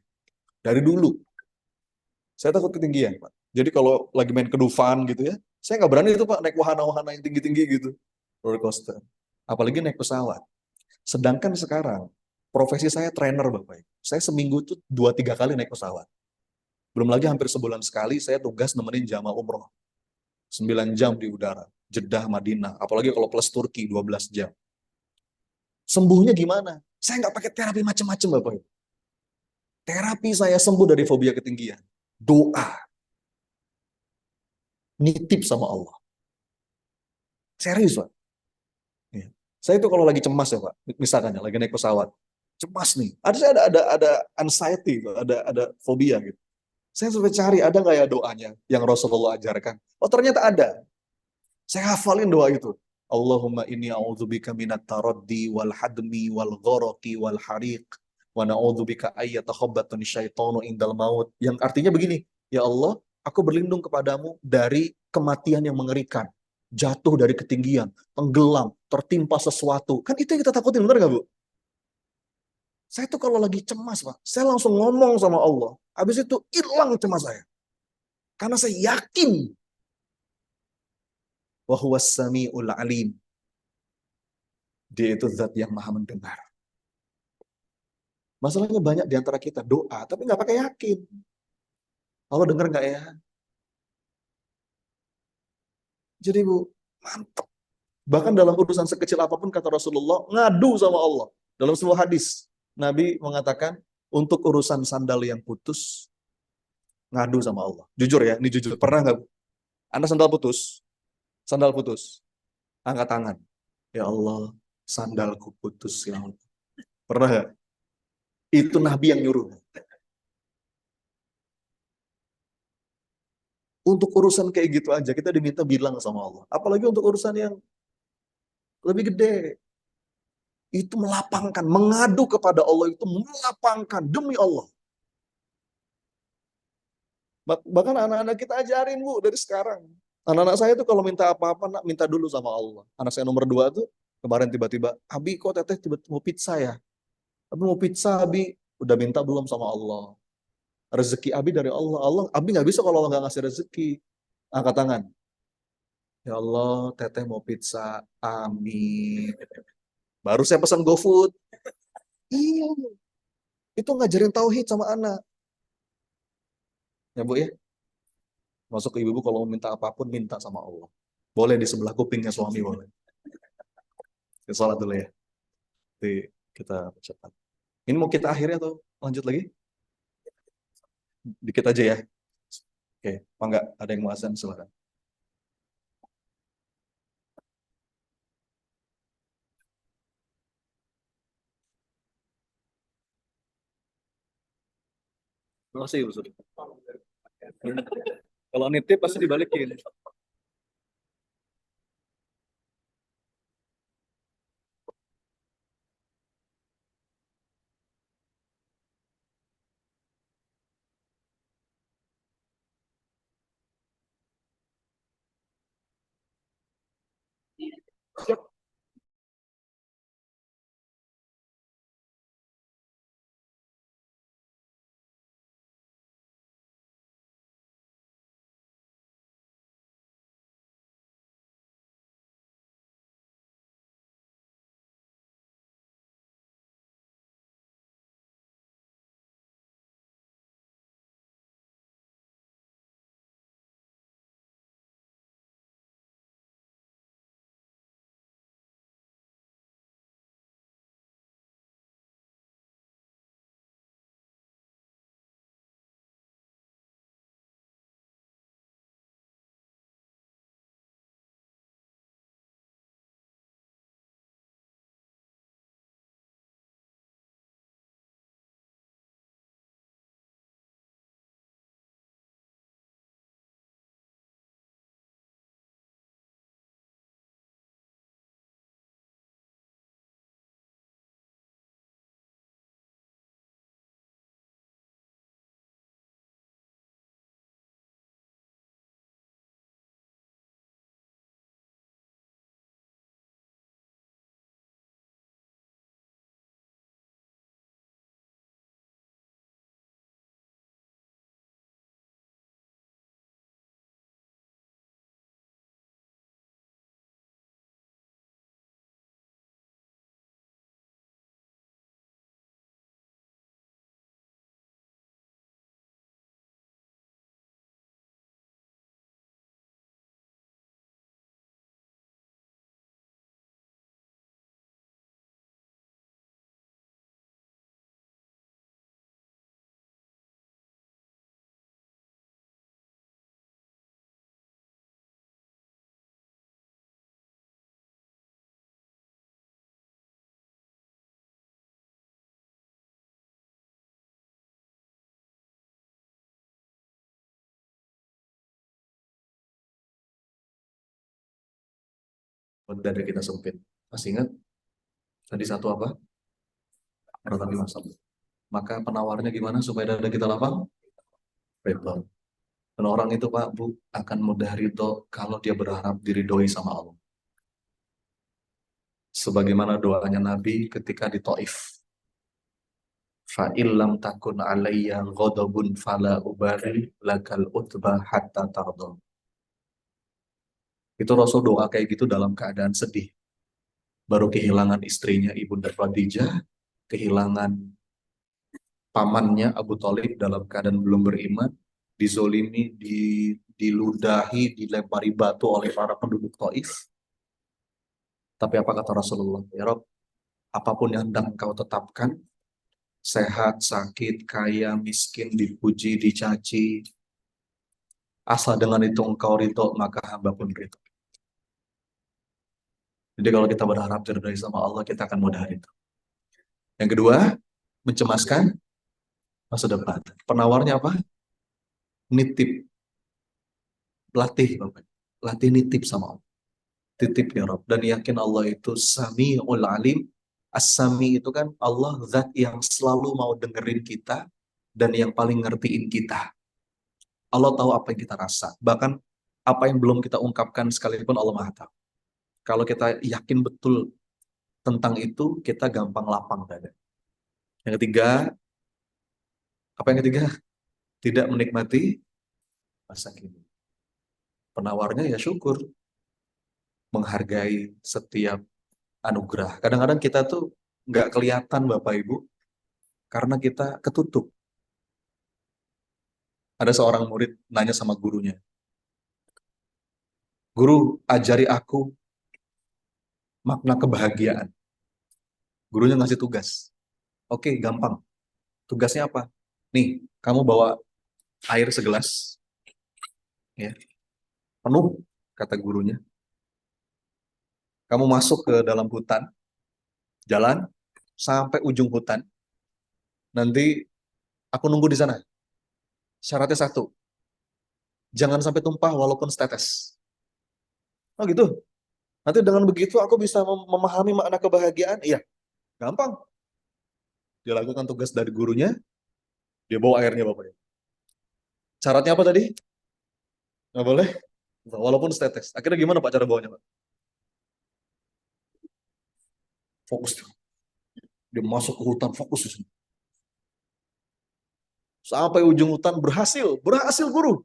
Dari dulu. Saya takut ketinggian, Pak. Jadi kalau lagi main ke Dufan gitu ya, saya nggak berani itu Pak, naik wahana-wahana yang tinggi-tinggi gitu. Roller coaster. Apalagi naik pesawat. Sedangkan sekarang, profesi saya trainer Bapak Ibu. Saya seminggu tuh 2-3 kali naik pesawat. Belum lagi hampir sebulan sekali saya tugas nemenin jamaah umroh. 9 jam di udara. Jeddah, Madinah. Apalagi kalau plus Turki 12 jam. Sembuhnya gimana? Saya nggak pakai terapi macam-macam Bapak Ibu. Terapi saya sembuh dari fobia ketinggian. Doa. Nitip sama Allah. Serius Pak. Ya. Saya itu kalau lagi cemas ya Pak, misalkan ya, lagi naik pesawat, cemas nih. Ada anxiety, ada fobia gitu. Saya sampai cari ada nggak ya doanya yang Rasulullah ajarkan. Oh ternyata ada. Saya hafalin doa itu. Allahumma inni a'udzubika minat taraddi wal hadmi wal gharaqi wal hariq wa na'udzubika ayyatakhabbatani syaitanu indal maut. Yang artinya begini, ya Allah, aku berlindung kepadamu dari kematian yang mengerikan, jatuh dari ketinggian, tenggelam, tertimpa sesuatu. Kan itu yang kita takutin, benar nggak Bu? Saya tuh kalau lagi cemas Pak, saya langsung ngomong sama Allah. Habis itu hilang cemas saya. Karena saya yakin wa huwas samiul alim. Dia itu zat yang maha mendengar. Masalahnya banyak di antara kita doa, tapi nggak pakai yakin. Allah dengar nggak ya? Jadi Bu, mantap. Bahkan dalam urusan sekecil apapun kata Rasulullah, ngadu sama Allah. Dalam sebuah hadis, Nabi mengatakan, untuk urusan sandal yang putus, ngadu sama Allah. Jujur ya, ini jujur. Pernah nggak Bu? Anda sandal putus? Sandal putus. Angkat tangan. Ya Allah, sandalku putus. Ya Allah. Pernah nggak? Itu Nabi yang nyuruh. Untuk urusan kayak gitu aja kita diminta bilang sama Allah. Apalagi untuk urusan yang lebih gede. Itu melapangkan, mengadu kepada Allah itu melapangkan demi Allah. Bahkan anak-anak kita ajarin Bu dari sekarang. Anak-anak saya tuh kalau minta apa-apa nak minta dulu sama Allah. Anak saya nomor 2 tuh kemarin tiba-tiba, Abi kok teteh tiba-tiba mau pizza ya? Abi mau pizza, Abi udah minta belum sama Allah? Rezeki Abi dari Allah. Abi nggak bisa kalau Allah nggak ngasih rezeki. Angkat tangan. Ya Allah, teteh mau pizza. Amin. Baru saya pesan GoFood. Iya, itu ngajarin tauhid sama anak. Ya Bu ya, masuk ke ibu-ibu kalau mau minta apapun minta sama Allah. Boleh di sebelah kupingnya suami boleh. Kita sholat dulu ya. Nanti kita cepat. Ini mau kita akhiri atau lanjut lagi? Dikit aja ya. Oke, apa enggak? Ada yang mau azan silakan. Terima kasih, Bu Suri. Kalau nitip pasti dibalikin. dada kita sempit. Masih ingat? Tadi satu apa? Meratapi masalah. Maka penawarnya gimana supaya dada kita lapang? Ridho. Dan orang itu Pak Bu akan mudah ridho kalau dia berharap diridhoi sama Allah. Sebagaimana doanya Nabi ketika di Taif. Fa illam takun alayya ghadabun fala ubari lakal utbah hatta tarda. Itu Rasul doa kayak gitu dalam keadaan sedih. Baru kehilangan istrinya Ibunda Khadijah, kehilangan pamannya Abu Thalib dalam keadaan belum beriman, dizolimi, diludahi, dilempari batu oleh para penduduk Taif. Tapi apa kata Rasulullah? Ya Rob, apapun yang hendak engkau tetapkan, sehat, sakit, kaya, miskin, dipuji, dicaci, asal dengan itu engkau ridho, maka hamba pun ridho. Jadi kalau kita berharap diridhoi sama Allah, kita akan mudah ridho. Yang kedua, mencemaskan masa depan. Penawarnya apa? Nitip. Latih, Bapak. Latih nitip sama Allah. Titip ya Rabb. Dan yakin Allah itu Sami'ul Alim. As-Sami itu kan Allah zat yang selalu mau dengerin kita dan yang paling ngertiin kita. Allah tahu apa yang kita rasa. Bahkan apa yang belum kita ungkapkan sekalipun Allah Maha tahu. Kalau kita yakin betul tentang itu, kita gampang lapang dada. Yang ketiga, apa yang ketiga? Tidak menikmati masa kini. Penawarnya ya syukur. Menghargai setiap anugerah. Kadang-kadang kita tuh nggak kelihatan Bapak Ibu, karena kita ketutup. Ada seorang murid nanya sama gurunya, "Guru, ajari aku makna kebahagiaan." Gurunya ngasih tugas. Oke, gampang. Tugasnya apa? Nih, kamu bawa air segelas. Ya, penuh, kata gurunya. Kamu masuk ke dalam hutan, jalan sampai ujung hutan. Nanti aku nunggu di sana. Syaratnya satu, jangan sampai tumpah walaupun setetes. Oh gitu. Nanti dengan begitu aku bisa memahami makna kebahagiaan. Iya, gampang. Dia lakukan tugas dari gurunya, dia bawa airnya Bapak. Syaratnya apa tadi? Nggak boleh, walaupun setetes. Akhirnya gimana Pak cara bawanya Pak? Fokus. Dia masuk ke hutan, fokus di sini. Sampai ujung hutan berhasil guru.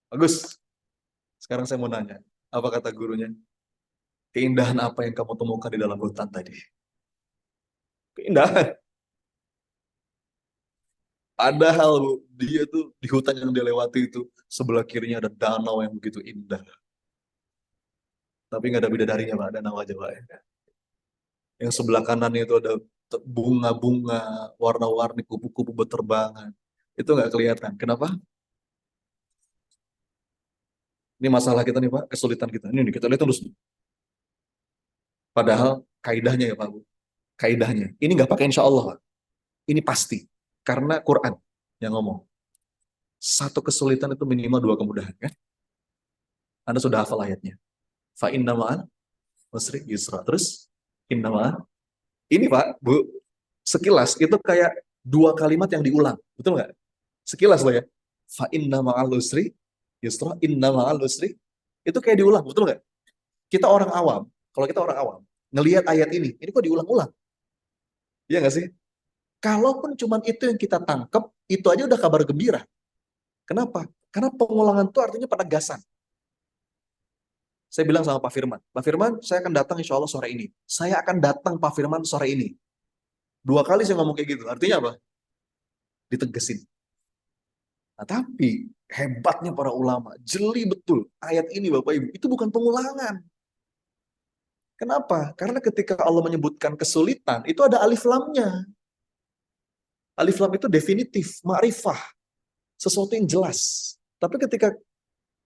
Bagus. Sekarang saya mau nanya, apa kata gurunya? Keindahan apa yang kamu temukan di dalam hutan tadi? Keindahan. Padahal Bu, dia tuh di hutan yang dia lewati itu, sebelah kirinya ada danau yang begitu indah. Tapi nggak ada bidadarinya Pak, danau aja Pak. Yang sebelah kanan itu ada bunga-bunga, warna-warni, kupu-kupu berterbangan. Itu nggak kelihatan. Kenapa? Ini masalah kita nih Pak, kesulitan kita. Ini nih, kita lihat terus. Padahal kaidahnya ya Pak Bu. Kaidahnya. Ini nggak pakai insya Allah Pak. Ini pasti. Karena Quran yang ngomong. Satu kesulitan itu minimal dua kemudahan kan? Anda sudah hafal ayatnya. Fa inna ma'al usri yusra. Terus inna ma'al. Ini Pak, Bu, sekilas itu kayak dua kalimat yang diulang. Betul nggak? Sekilas loh ya. Fa inna ma'al usri yusra, inna ma'al usri. Itu kayak diulang, betul nggak? Kita orang awam, kalau kita orang awam, ngelihat ayat ini kok diulang-ulang? Iya nggak sih? Kalaupun cuma itu yang kita tangkap, itu aja udah kabar gembira. Kenapa? Karena pengulangan itu artinya penegasan. Saya bilang sama Pak Firman, saya akan datang insya Allah sore ini. Saya akan datang Pak Firman sore ini. 2 kali saya ngomong kayak gitu. Artinya apa? Ditegesin. Nah, tapi hebatnya para ulama, jeli betul ayat ini Bapak Ibu, itu bukan pengulangan. Kenapa? Karena ketika Allah menyebutkan kesulitan, itu ada alif lamnya. Alif lam itu definitif, ma'rifah, sesuatu yang jelas. Tapi ketika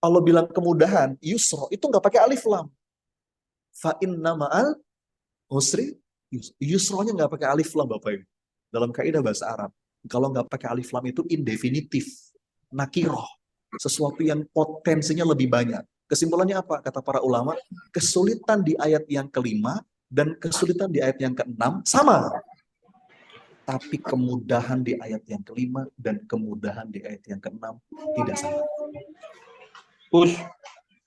Allah bilang kemudahan, yusra, itu nggak pakai alif lam. Fa inna ma'al usri, yusronya nggak pakai alif lam Bapak Ibu. Dalam kaidah bahasa Arab, kalau nggak pakai alif lam itu indefinitif, nakiroh, sesuatu yang potensinya lebih banyak. Kesimpulannya apa? Kata para ulama, kesulitan di ayat yang kelima dan kesulitan di ayat yang keenam sama. Tapi kemudahan di ayat yang kelima dan kemudahan di ayat yang keenam tidak sama.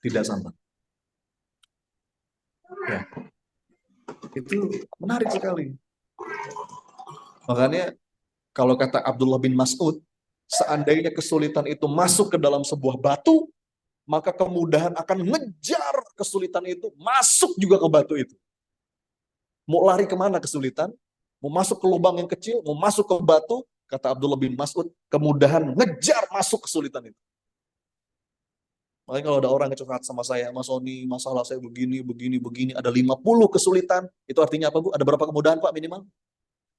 Tidak sama. Ya. Itu menarik sekali. Makanya kalau kata Abdullah bin Mas'ud, seandainya kesulitan itu masuk ke dalam sebuah batu, maka kemudahan akan ngejar kesulitan itu masuk juga ke batu itu. Mau lari kemana kesulitan? Mau masuk ke lubang yang kecil, mau masuk ke batu, kata Abdullah bin Mas'ud, kemudahan ngejar masuk kesulitan itu. Makanya kalau ada orang yang curhat sama saya, Mas Sony, masalah saya begini, ada 50 kesulitan, itu artinya apa Bu? Ada berapa kemudahan Pak minimal?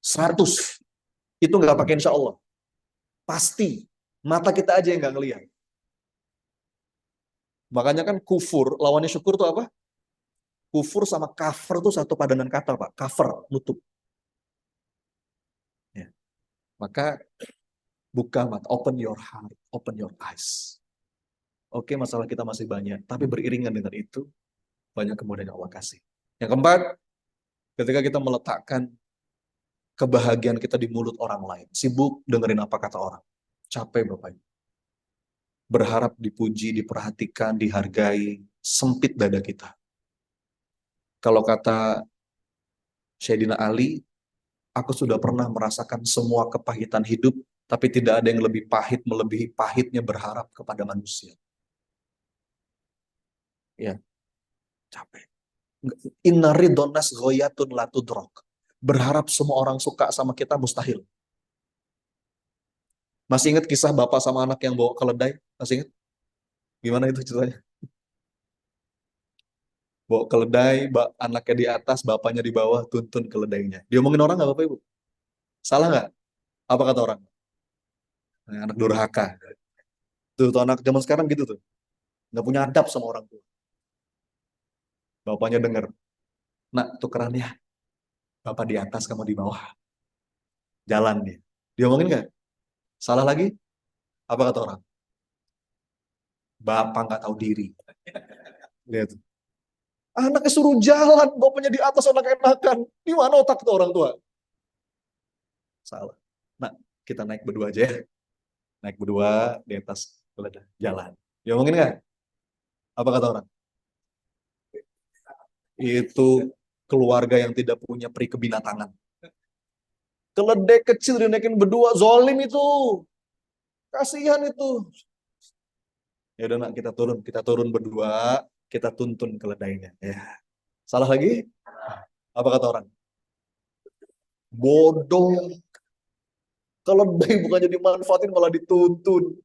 100. Itu nggak pakai insya Allah. Pasti. Mata kita aja yang nggak ngelihat. Makanya kan kufur, lawannya syukur itu apa? Kufur sama kafir itu satu padanan kata Pak. Kafir, nutup. Ya. Maka buka mata, open your heart, open your eyes. Oke, masalah kita masih banyak, tapi beriringan dengan itu, banyak kemudahan yang Allah kasih. Yang keempat, ketika kita meletakkan kebahagiaan kita di mulut orang lain, sibuk dengerin apa kata orang, capek Bapak Ibu. Berharap dipuji, diperhatikan, dihargai, sempit dada kita. Kalau kata Sayyidina Ali, aku sudah pernah merasakan semua kepahitan hidup, tapi tidak ada yang lebih pahit melebihi pahitnya berharap kepada manusia. Ya, capek. Inna ridhon nas ghoyatun la tudrok. Berharap semua orang suka sama kita mustahil. Masih ingat kisah bapak sama anak yang bawa keledai? Masih ingat? Gimana itu ceritanya? Bawa keledai, anaknya di atas, bapaknya di bawah, tuntun keledainya. Diomongin orang nggak Bapak Ibu? Salah nggak? Apa kata orang? Anak durhaka. Tuh anak zaman sekarang gitu tuh. Nggak punya adab sama orang tua. Bapaknya denger. Nak, tukeran ya. Bapak di atas, kamu di bawah. Jalan dia. Diomongin nggak? Salah lagi? Apa kata orang? Bapak nggak tahu diri. Lihat. Anaknya suruh jalan, bapaknya di atas, anak enakan. Di mana otak tuh orang tua? Salah. Nah, kita naik berdua aja ya. Naik berdua di atas jalan. Diomongin nggak? Apa kata orang? Itu keluarga yang tidak punya peri kebinatangan. Keledai kecil dinaikin berdua, zolim itu. Kasihan itu. Ya udah nak, kita turun berdua, kita tuntun keledainya. Ya. Salah lagi? Apa kata orang? Bodoh. Keledai bukannya dimanfaatin malah dituntun.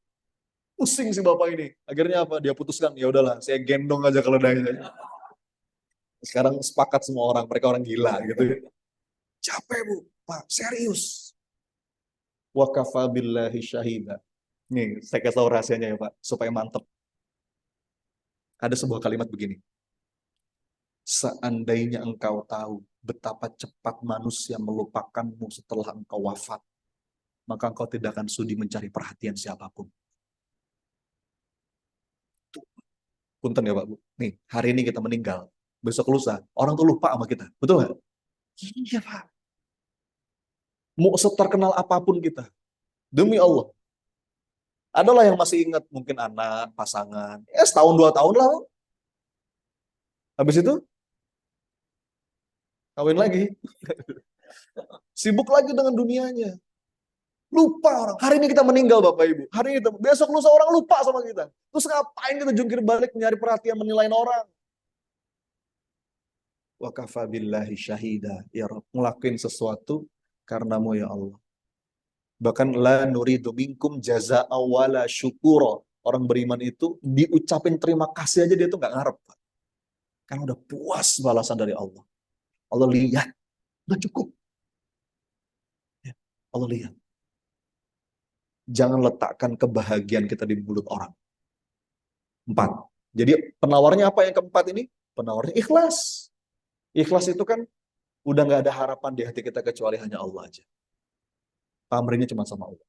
Pusing si bapak ini. Akhirnya apa? Dia putuskan, ya udahlah, saya gendong aja keledainya. Sekarang sepakat semua orang, mereka orang gila gitu. Capek Bu, Pak, serius. Wa kafa billahi syahida. Nih, saya kasih tahu rahasianya ya Pak, supaya mantep. Ada sebuah kalimat begini. Seandainya engkau tahu betapa cepat manusia melupakanmu setelah engkau wafat, maka engkau tidak akan sudi mencari perhatian siapapun. Punten ya Pak Bu. Nih, hari ini kita meninggal. Besok lusa, orang tuh lupa sama kita. Betul nggak? Iya Pak. Mau seterkenal apapun kita. Demi Allah. Adalah yang masih ingat mungkin anak, pasangan. Ya setahun 2 tahun lah. Habis itu kawin lagi. Sibuk lagi dengan dunianya. Lupa orang. Hari ini kita meninggal Bapak Ibu. Hari ini besok lusa orang lupa sama kita. Terus ngapain kita jungkir balik mencari perhatian, menilai orang? Wa kafa billahi syahida. Ya Rabb, ngelakuin sesuatu karenamu ya Allah. Bahkan la nuridu minkum jaza'a wala syukura. Orang beriman itu diucapin terima kasih aja dia tuh nggak ngarep. Karena udah puas balasan dari Allah. Allah lihat. Udah cukup. Ya, Allah lihat. Jangan letakkan kebahagiaan kita di mulut orang. 4. Jadi penawarnya apa yang keempat ini? Penawarnya ikhlas. Ikhlas itu kan udah nggak ada harapan di hati kita kecuali hanya Allah aja. Pamrihnya cuma sama Allah.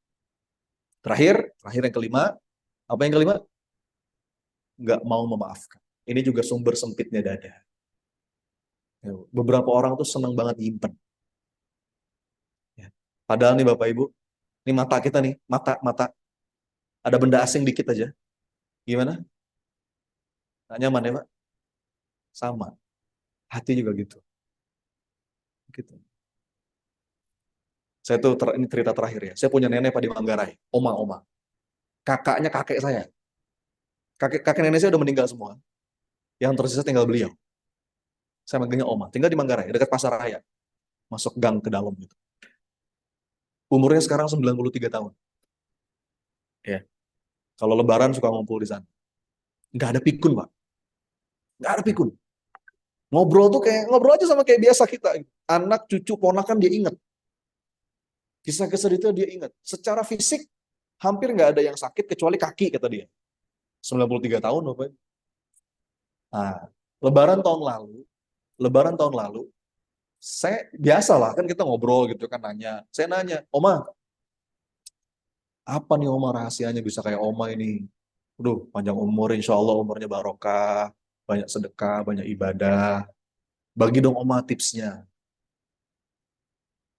Terakhir yang kelima. Apa yang kelima? nggak mau memaafkan. Ini juga sumber sempitnya dada. Ya, beberapa orang tuh senang banget nyimpen. Ya. Padahal nih Bapak Ibu, ini mata kita nih, mata ada benda asing dikit aja. Gimana? Nggak nyaman ya Pak? Sama. Hati juga gitu. Gitu. Saya tuh ini cerita terakhir ya. Saya punya nenek Pak di Manggarai, oma. Kakaknya kakek saya. Kakek nenek saya udah meninggal semua. Yang tersisa tinggal beliau. Saya manggilnya oma. Tinggal di Manggarai, dekat Pasar Raya. Masuk gang ke dalam gitu. Umurnya sekarang 93 tahun. Ya. Kalau lebaran suka ngumpul di sana. Nggak ada pikun, Pak. Nggak ada pikun. Ngobrol tuh kayak ngobrol aja sama kayak biasa kita. Anak, cucu, ponakan dia ingat. Kisah-kisah itu dia ingat. Secara fisik hampir nggak ada yang sakit kecuali kaki kata dia. 93 tahun Bapak. Nah, lebaran tahun lalu saya biasa lah kan kita ngobrol gitu kan nanya. Saya nanya, "Oma, apa nih Oma rahasianya bisa kayak Oma ini? Aduh, panjang umur, insya Allah umurnya barokah, banyak sedekah, banyak ibadah. Bagi dong Oma tipsnya."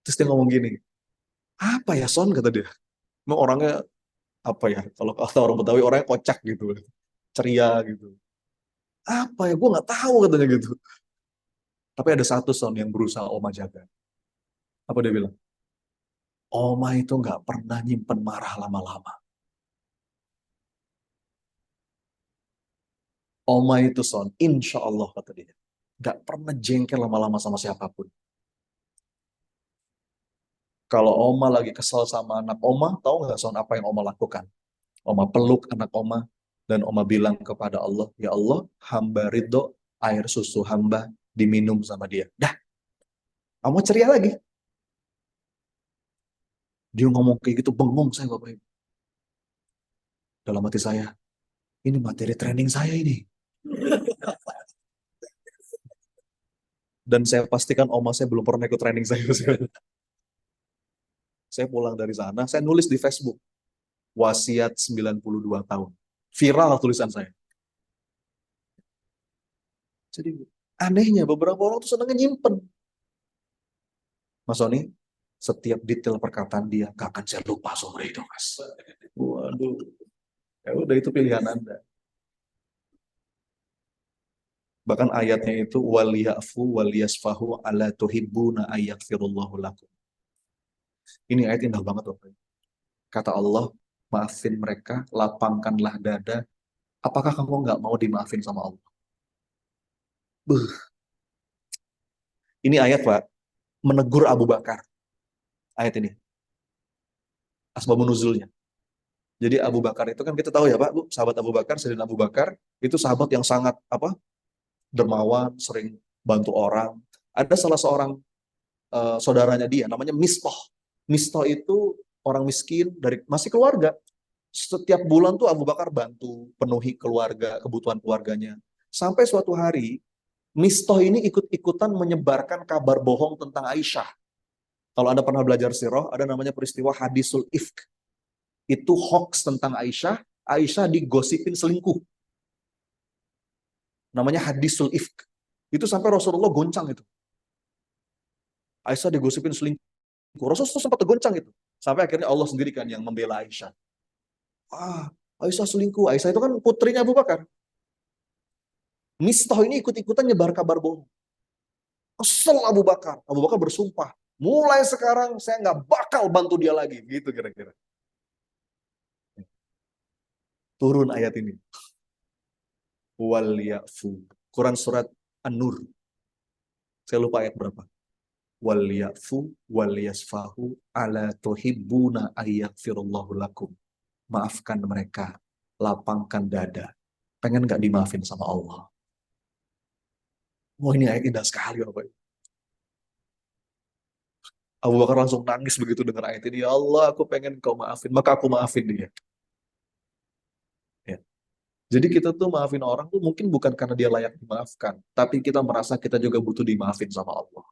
Terus dia ngomong gini, "Apa ya Son?" kata dia. Emang orangnya apa ya? Kalau kata orang Betawi orangnya kocak gitu, ceria gitu. Apa ya? Gue nggak tahu katanya gitu. Tapi ada satu Son yang berusaha Oma jaga. Apa dia bilang? Oma itu nggak pernah nyimpen marah lama-lama. Oma itu Son, insya Allah kata dia. Nggak pernah jengkel lama-lama sama siapapun. Kalau Oma lagi kesel sama anak Oma, tahu nggak Son apa yang Oma lakukan? Oma peluk anak Oma dan Oma bilang kepada Allah, "Ya Allah, hamba ridho air susu hamba diminum sama dia." Dah, Oma ceria lagi. Dia ngomong kayak gitu, bengong saya Bapak Ibu. Dalam hati saya, ini materi training saya ini. Dan saya pastikan Oma saya belum pernah ikut training saya. Saya pulang dari sana, saya nulis di Facebook, wasiat 92 tahun. Viral tulisan saya. Jadi anehnya beberapa orang tuh senangnya nyimpen. Mas Sony, setiap detail perkataan dia gak akan saya lupa seumur itu, Mas. Waduh, ya udah itu pilihan Anda. Bahkan ayatnya itu waliyafu waliyasfahu ala tuhibbuna ayyakfirullahu lakum. Ini ayat indah banget, Bapak. Kata Allah, maafin mereka, lapangkanlah dada. Apakah kamu nggak mau dimaafin sama Allah? Buh. Ini ayat, Pak, menegur Abu Bakar. Ayat ini, asbabun nuzulnya. Jadi Abu Bakar itu kan kita tahu ya Pak, Bu, sahabat Abu Bakar, Sayyidina Abu Bakar, itu sahabat yang sangat dermawan, sering bantu orang. Ada salah seorang saudaranya dia, namanya Mistoh. Mistoh itu orang miskin dari masih keluarga. Setiap bulan tuh Abu Bakar bantu penuhi keluarga, kebutuhan keluarganya. Sampai suatu hari, Mistoh ini ikut-ikutan menyebarkan kabar bohong tentang Aisyah. Kalau Anda pernah belajar sirah, ada namanya peristiwa hadisul ifk. Itu hoax tentang Aisyah. Aisyah digosipin selingkuh. Namanya hadisul ifk. Itu sampai Rasulullah goncang itu. Aisyah digosipin selingkuh. Rasulullah sempat tergoncang itu. Sampai akhirnya Allah sendiri kan yang membela Aisyah. Aisyah selingkuh. Aisyah itu kan putrinya Abu Bakar. Mistah ini ikut-ikutan nyebar kabar bohong. Kesel Abu Bakar. Abu Bakar bersumpah. Mulai sekarang saya nggak bakal bantu dia lagi. Gitu kira-kira. Turun ayat ini. Wal ya'fu. Quran surat An-Nur. Saya lupa ayat berapa. Wal ya'fu wal yasfahu ala tuhibbuna ayyakfirullahu lakum. Maafkan mereka. Lapangkan dada. Pengen nggak dimaafin sama Allah. Ini ayat indah sekali Bapak. Abu Bakar langsung nangis begitu dengar ayat ini. Ya Allah, aku pengen kau maafin. Maka aku maafin dia. Ya. Jadi kita tuh maafin orang tuh mungkin bukan karena dia layak dimaafkan. Tapi kita merasa kita juga butuh dimaafin sama Allah.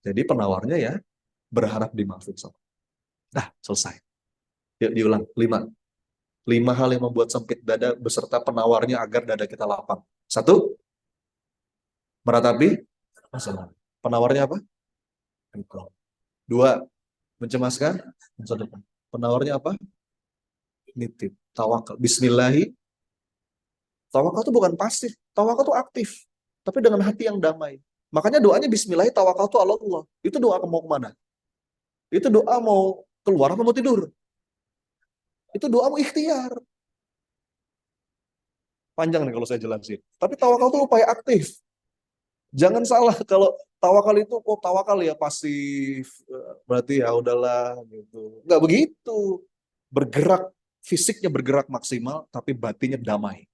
Jadi penawarnya ya berharap dimaafin sama Allah. Dah, selesai. Yuk diulang. 5. 5 hal yang membuat sempit dada beserta penawarnya agar dada kita lapang. 1, meratapi masalah. Penawarnya apa? Engkau. 2, mencemaskan masa depan. Penawarnya apa? Nitip. Tawakal. Bismillahi. Tawakal itu bukan pasif. Tawakal itu aktif. Tapi dengan hati yang damai. Makanya doanya Bismillahi tawakal itu Allah. Itu doa mau kemana? Itu doa mau keluar apa mau tidur? Itu doa mau ikhtiar. Panjang nih kalau saya jelasin. Tapi tawakal itu upaya aktif. Jangan salah kalau tawakal itu kok tawakal ya pasif. Berarti ya udahlah gitu. Enggak begitu. Bergerak, fisiknya bergerak maksimal tapi batinnya damai.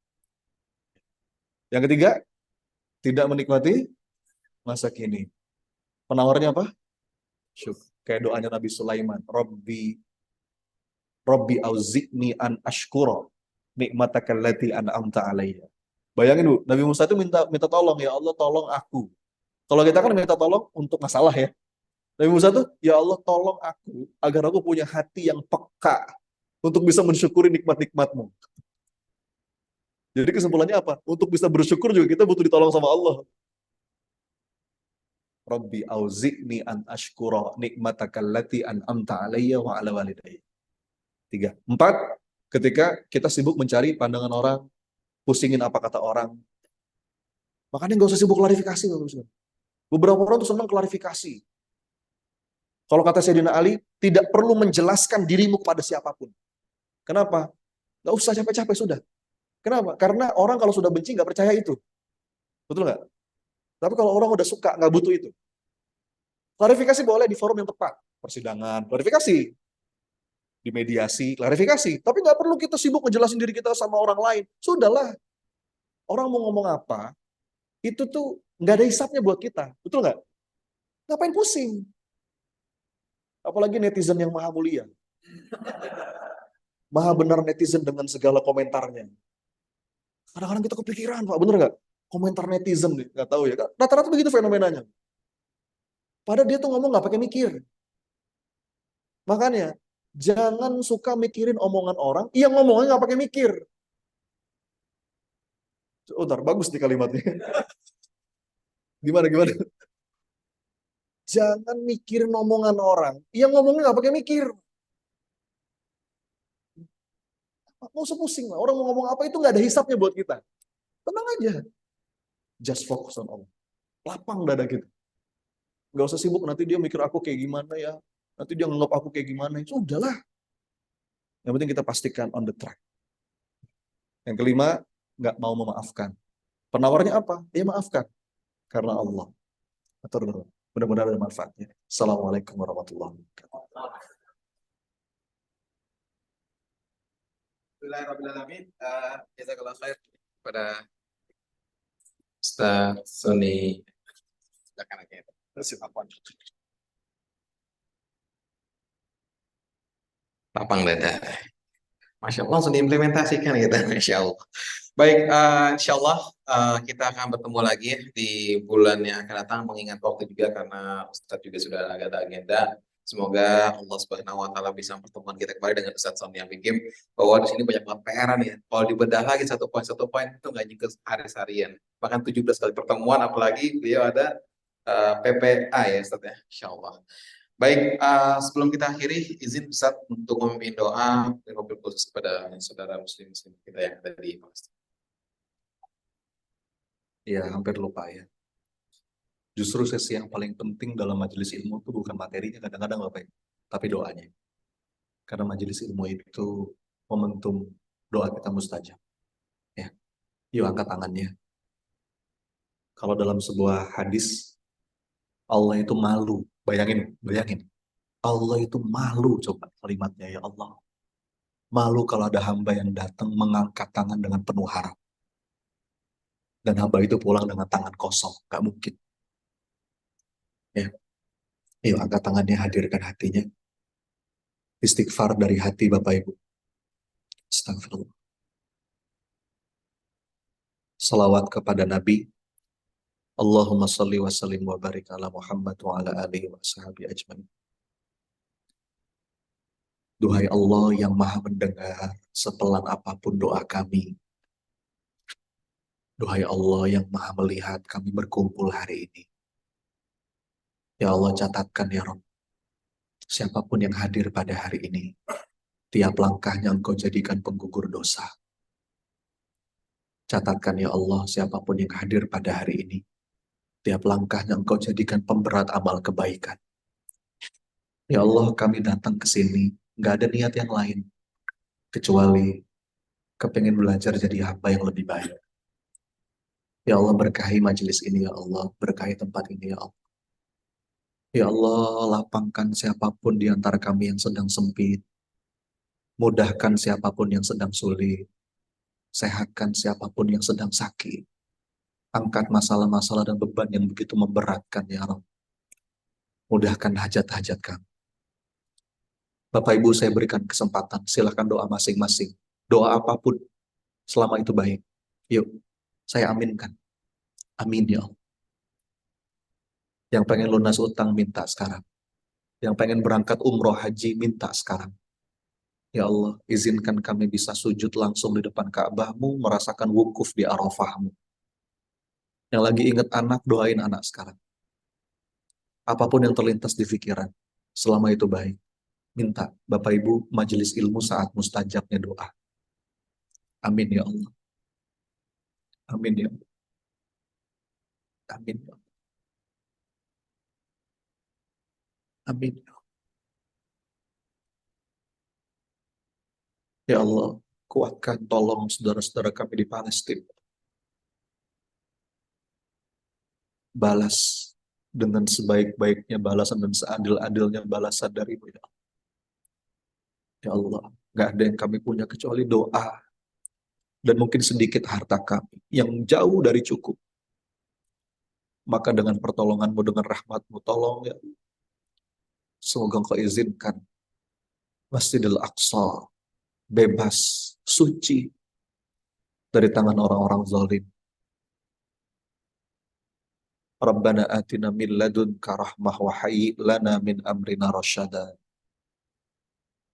Yang ketiga, tidak menikmati masa kini. Penawarnya apa? Syukur. Kayak doanya Nabi Sulaiman. Rabbi auzi'ni an ashkura nikmataka allati an'amta alayya. Bayangin Bu, Nabi Musa itu minta tolong, ya Allah tolong aku. Kalau kita kan minta tolong untuk masalah ya. Nabi Musa tuh, ya Allah tolong aku agar aku punya hati yang peka untuk bisa mensyukuri nikmat-nikmatmu. Jadi kesimpulannya apa? Untuk bisa bersyukur juga kita butuh ditolong sama Allah. Rabbi auzi'ni an ashkura nikmataka allati an'amta alayya wa ala walidayya. 3. 4, ketika kita sibuk mencari pandangan orang, pusingin apa kata orang. Makanya nggak usah sibuk klarifikasi. Beberapa orang tuh senang klarifikasi. Kalau kata Sayyidina Ali, tidak perlu menjelaskan dirimu kepada siapapun. Kenapa? Nggak usah capek-capek sudah. Kenapa? Karena orang kalau sudah benci nggak percaya itu. Betul nggak? Tapi kalau orang udah suka, nggak butuh itu. Klarifikasi boleh di forum yang tepat. Persidangan, klarifikasi. Di mediasi, klarifikasi. Tapi nggak perlu kita sibuk ngejelasin diri kita sama orang lain. Sudahlah. Orang mau ngomong apa, itu tuh nggak ada hisapnya buat kita. Betul nggak? Ngapain pusing? Apalagi netizen yang maha mulia. Maha benar netizen dengan segala komentarnya. Kadang-kadang kita kepikiran, Pak, bener nggak? Komentar netizen, nggak tahu ya. Rata-rata begitu fenomenanya. Padahal dia tuh ngomong nggak pakai mikir. Makanya, jangan suka mikirin omongan orang, yang ngomongnya nggak pakai mikir. Oh, ntar, bagus nih kalimatnya. Gimana? Jangan mikirin omongan orang, yang ngomongnya nggak pakai mikir. Mau sepusing lah, orang mau ngomong apa itu nggak ada hisapnya buat kita. Tenang aja. Just focus on Allah. Lapang dada kita. Nggak usah sibuk, nanti dia mikir aku kayak gimana ya. Nanti dia nganggap aku kayak gimana. Itu udahlah. Yang penting kita pastikan on the track. Yang kelima, nggak mau memaafkan. Penawarnya apa? Ya maafkan. Karena Allah. Atur dulu. Mudah-mudahan ada manfaatnya. Assalamualaikum warahmatullahi wabarakatuh. Bismillahirrahmanirrahim. Jazakallah khair kepada Ustaz Suni. Silakan aja. Lapang dada. Masya Allah langsung diimplementasikan gitu. Masya Allah. Baik, insya Allah kita akan bertemu lagi ya di bulan yang akan datang. Mengingat waktu juga karena Ustadz juga sudah agak ada agenda. Semoga Allah Subhanahu Wa Taala bisa mempertemukan kita kembali dengan Ustadz Sony yang bikin bahwa di sini banyak banget PR ya. Kalau dibedah lagi satu poin itu nggak nyingkir hari-harian. Bahkan 17 kali pertemuan, apalagi beliau ada PPA ya Ustadz ya. Insya Allah. Baik, sebelum kita akhiri, izin Ustaz untuk memimpin doa dan mobil khusus kepada saudara muslim kita yang ada di Palestina. Ya, hampir lupa ya. Justru sesi yang paling penting dalam majelis ilmu itu bukan materinya kadang-kadang Bapak, tapi doanya. Karena majelis ilmu itu momentum doa kita mustajab. Ya, yuk angkat tangannya. Kalau dalam sebuah hadis, Allah itu malu. Bayangin. Allah itu malu, coba kalimatnya, ya Allah. Malu kalau ada hamba yang datang mengangkat tangan dengan penuh harap. Dan hamba itu pulang dengan tangan kosong. Gak mungkin. Ya. Yuk angkat tangannya, hadirkan hatinya. Istighfar dari hati Bapak Ibu. Astagfirullah. Salawat kepada Nabi. Allahumma salli wa sallim wa barik ala Muhammad wa ala alihi wa sahabi ajmain. Duhai Allah yang maha mendengar sepelan apapun doa kami. Duhai Allah yang maha melihat kami berkumpul hari ini. Ya Allah, catatkan ya Rabb, siapapun yang hadir pada hari ini, tiap langkahnya Engkau jadikan penggugur dosa. Catatkan ya Allah, siapapun yang hadir pada hari ini, tiap langkahnya Engkau jadikan pemberat amal kebaikan. Ya Allah, kami datang ke sini, nggak ada niat yang lain, kecuali kepengen belajar jadi hamba yang lebih baik. Ya Allah, berkahi majelis ini ya Allah, berkahi tempat ini ya Allah. Ya Allah, lapangkan siapapun di antara kami yang sedang sempit, mudahkan siapapun yang sedang sulit, sehatkan siapapun yang sedang sakit, angkat masalah-masalah dan beban yang begitu memberatkan ya Allah. Mudahkan hajat-hajat kami. Bapak Ibu, saya berikan kesempatan, silakan doa masing-masing. Doa apapun, selama itu baik. Yuk, saya aminkan. Amin ya Allah. Yang pengen lunas utang, minta sekarang. Yang pengen berangkat umroh haji, minta sekarang. Ya Allah, izinkan kami bisa sujud langsung di depan Ka'bahmu, merasakan wukuf di Arafahmu. Yang lagi ingat anak, doain anak sekarang. Apapun yang terlintas di pikiran, selama itu baik. Minta, Bapak Ibu, majelis ilmu saat mustajabnya doa. Amin ya Allah. Amin ya Allah. Amin ya Allah. Amin ya Allah. Ya Allah, kuatkan, tolong saudara-saudara kami di Palestina. Balas dengan sebaik-baiknya balasan dan seadil-adilnya balasan darimu ya Allah. Ya Allah, gak ada yang kami punya kecuali doa. Dan mungkin sedikit harta kami yang jauh dari cukup. Maka dengan pertolonganmu, dengan rahmatmu, tolong ya Allah. Semoga Engkau izinkan Masjidil Aqsa bebas, suci dari tangan orang-orang zalim. Rabbana atina min ladunka rahmah wa hayyi lana min amrina rasyada.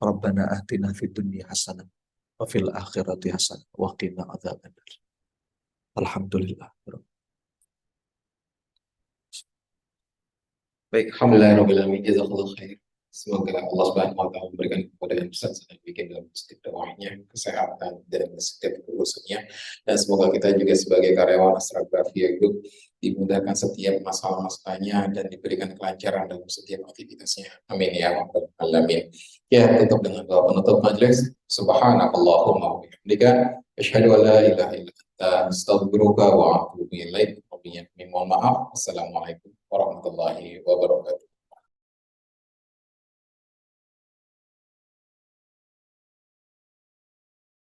Rabbana atina fid dunya hasanah wa fil akhirati hasanah wa qina adzabannar. Alhamdulillah. Baik, alhamdulillahirabbil jazakallahu khair. Semoga Allah Subhanahu wa taala memberikan kepada Ustaz yang bikin dalam setiap doanya, kesehatan dalam setiap urusannya, dan semoga kita juga sebagai karyawan Astra Grafia Group dimudahkan setiap masalah-masalahnya dan diberikan kelancaran dalam setiap aktivitasnya. Amin ya rabbal alamin. Ya, tutup dengan doa penutup majelis. Subhanakallahumma wa bihamdika asyhadu an la ilaha illa anta astaghfiruka wa atubu ilaik. Mohon maaf. Assalamualaikum warahmatullahi wabarakatuh.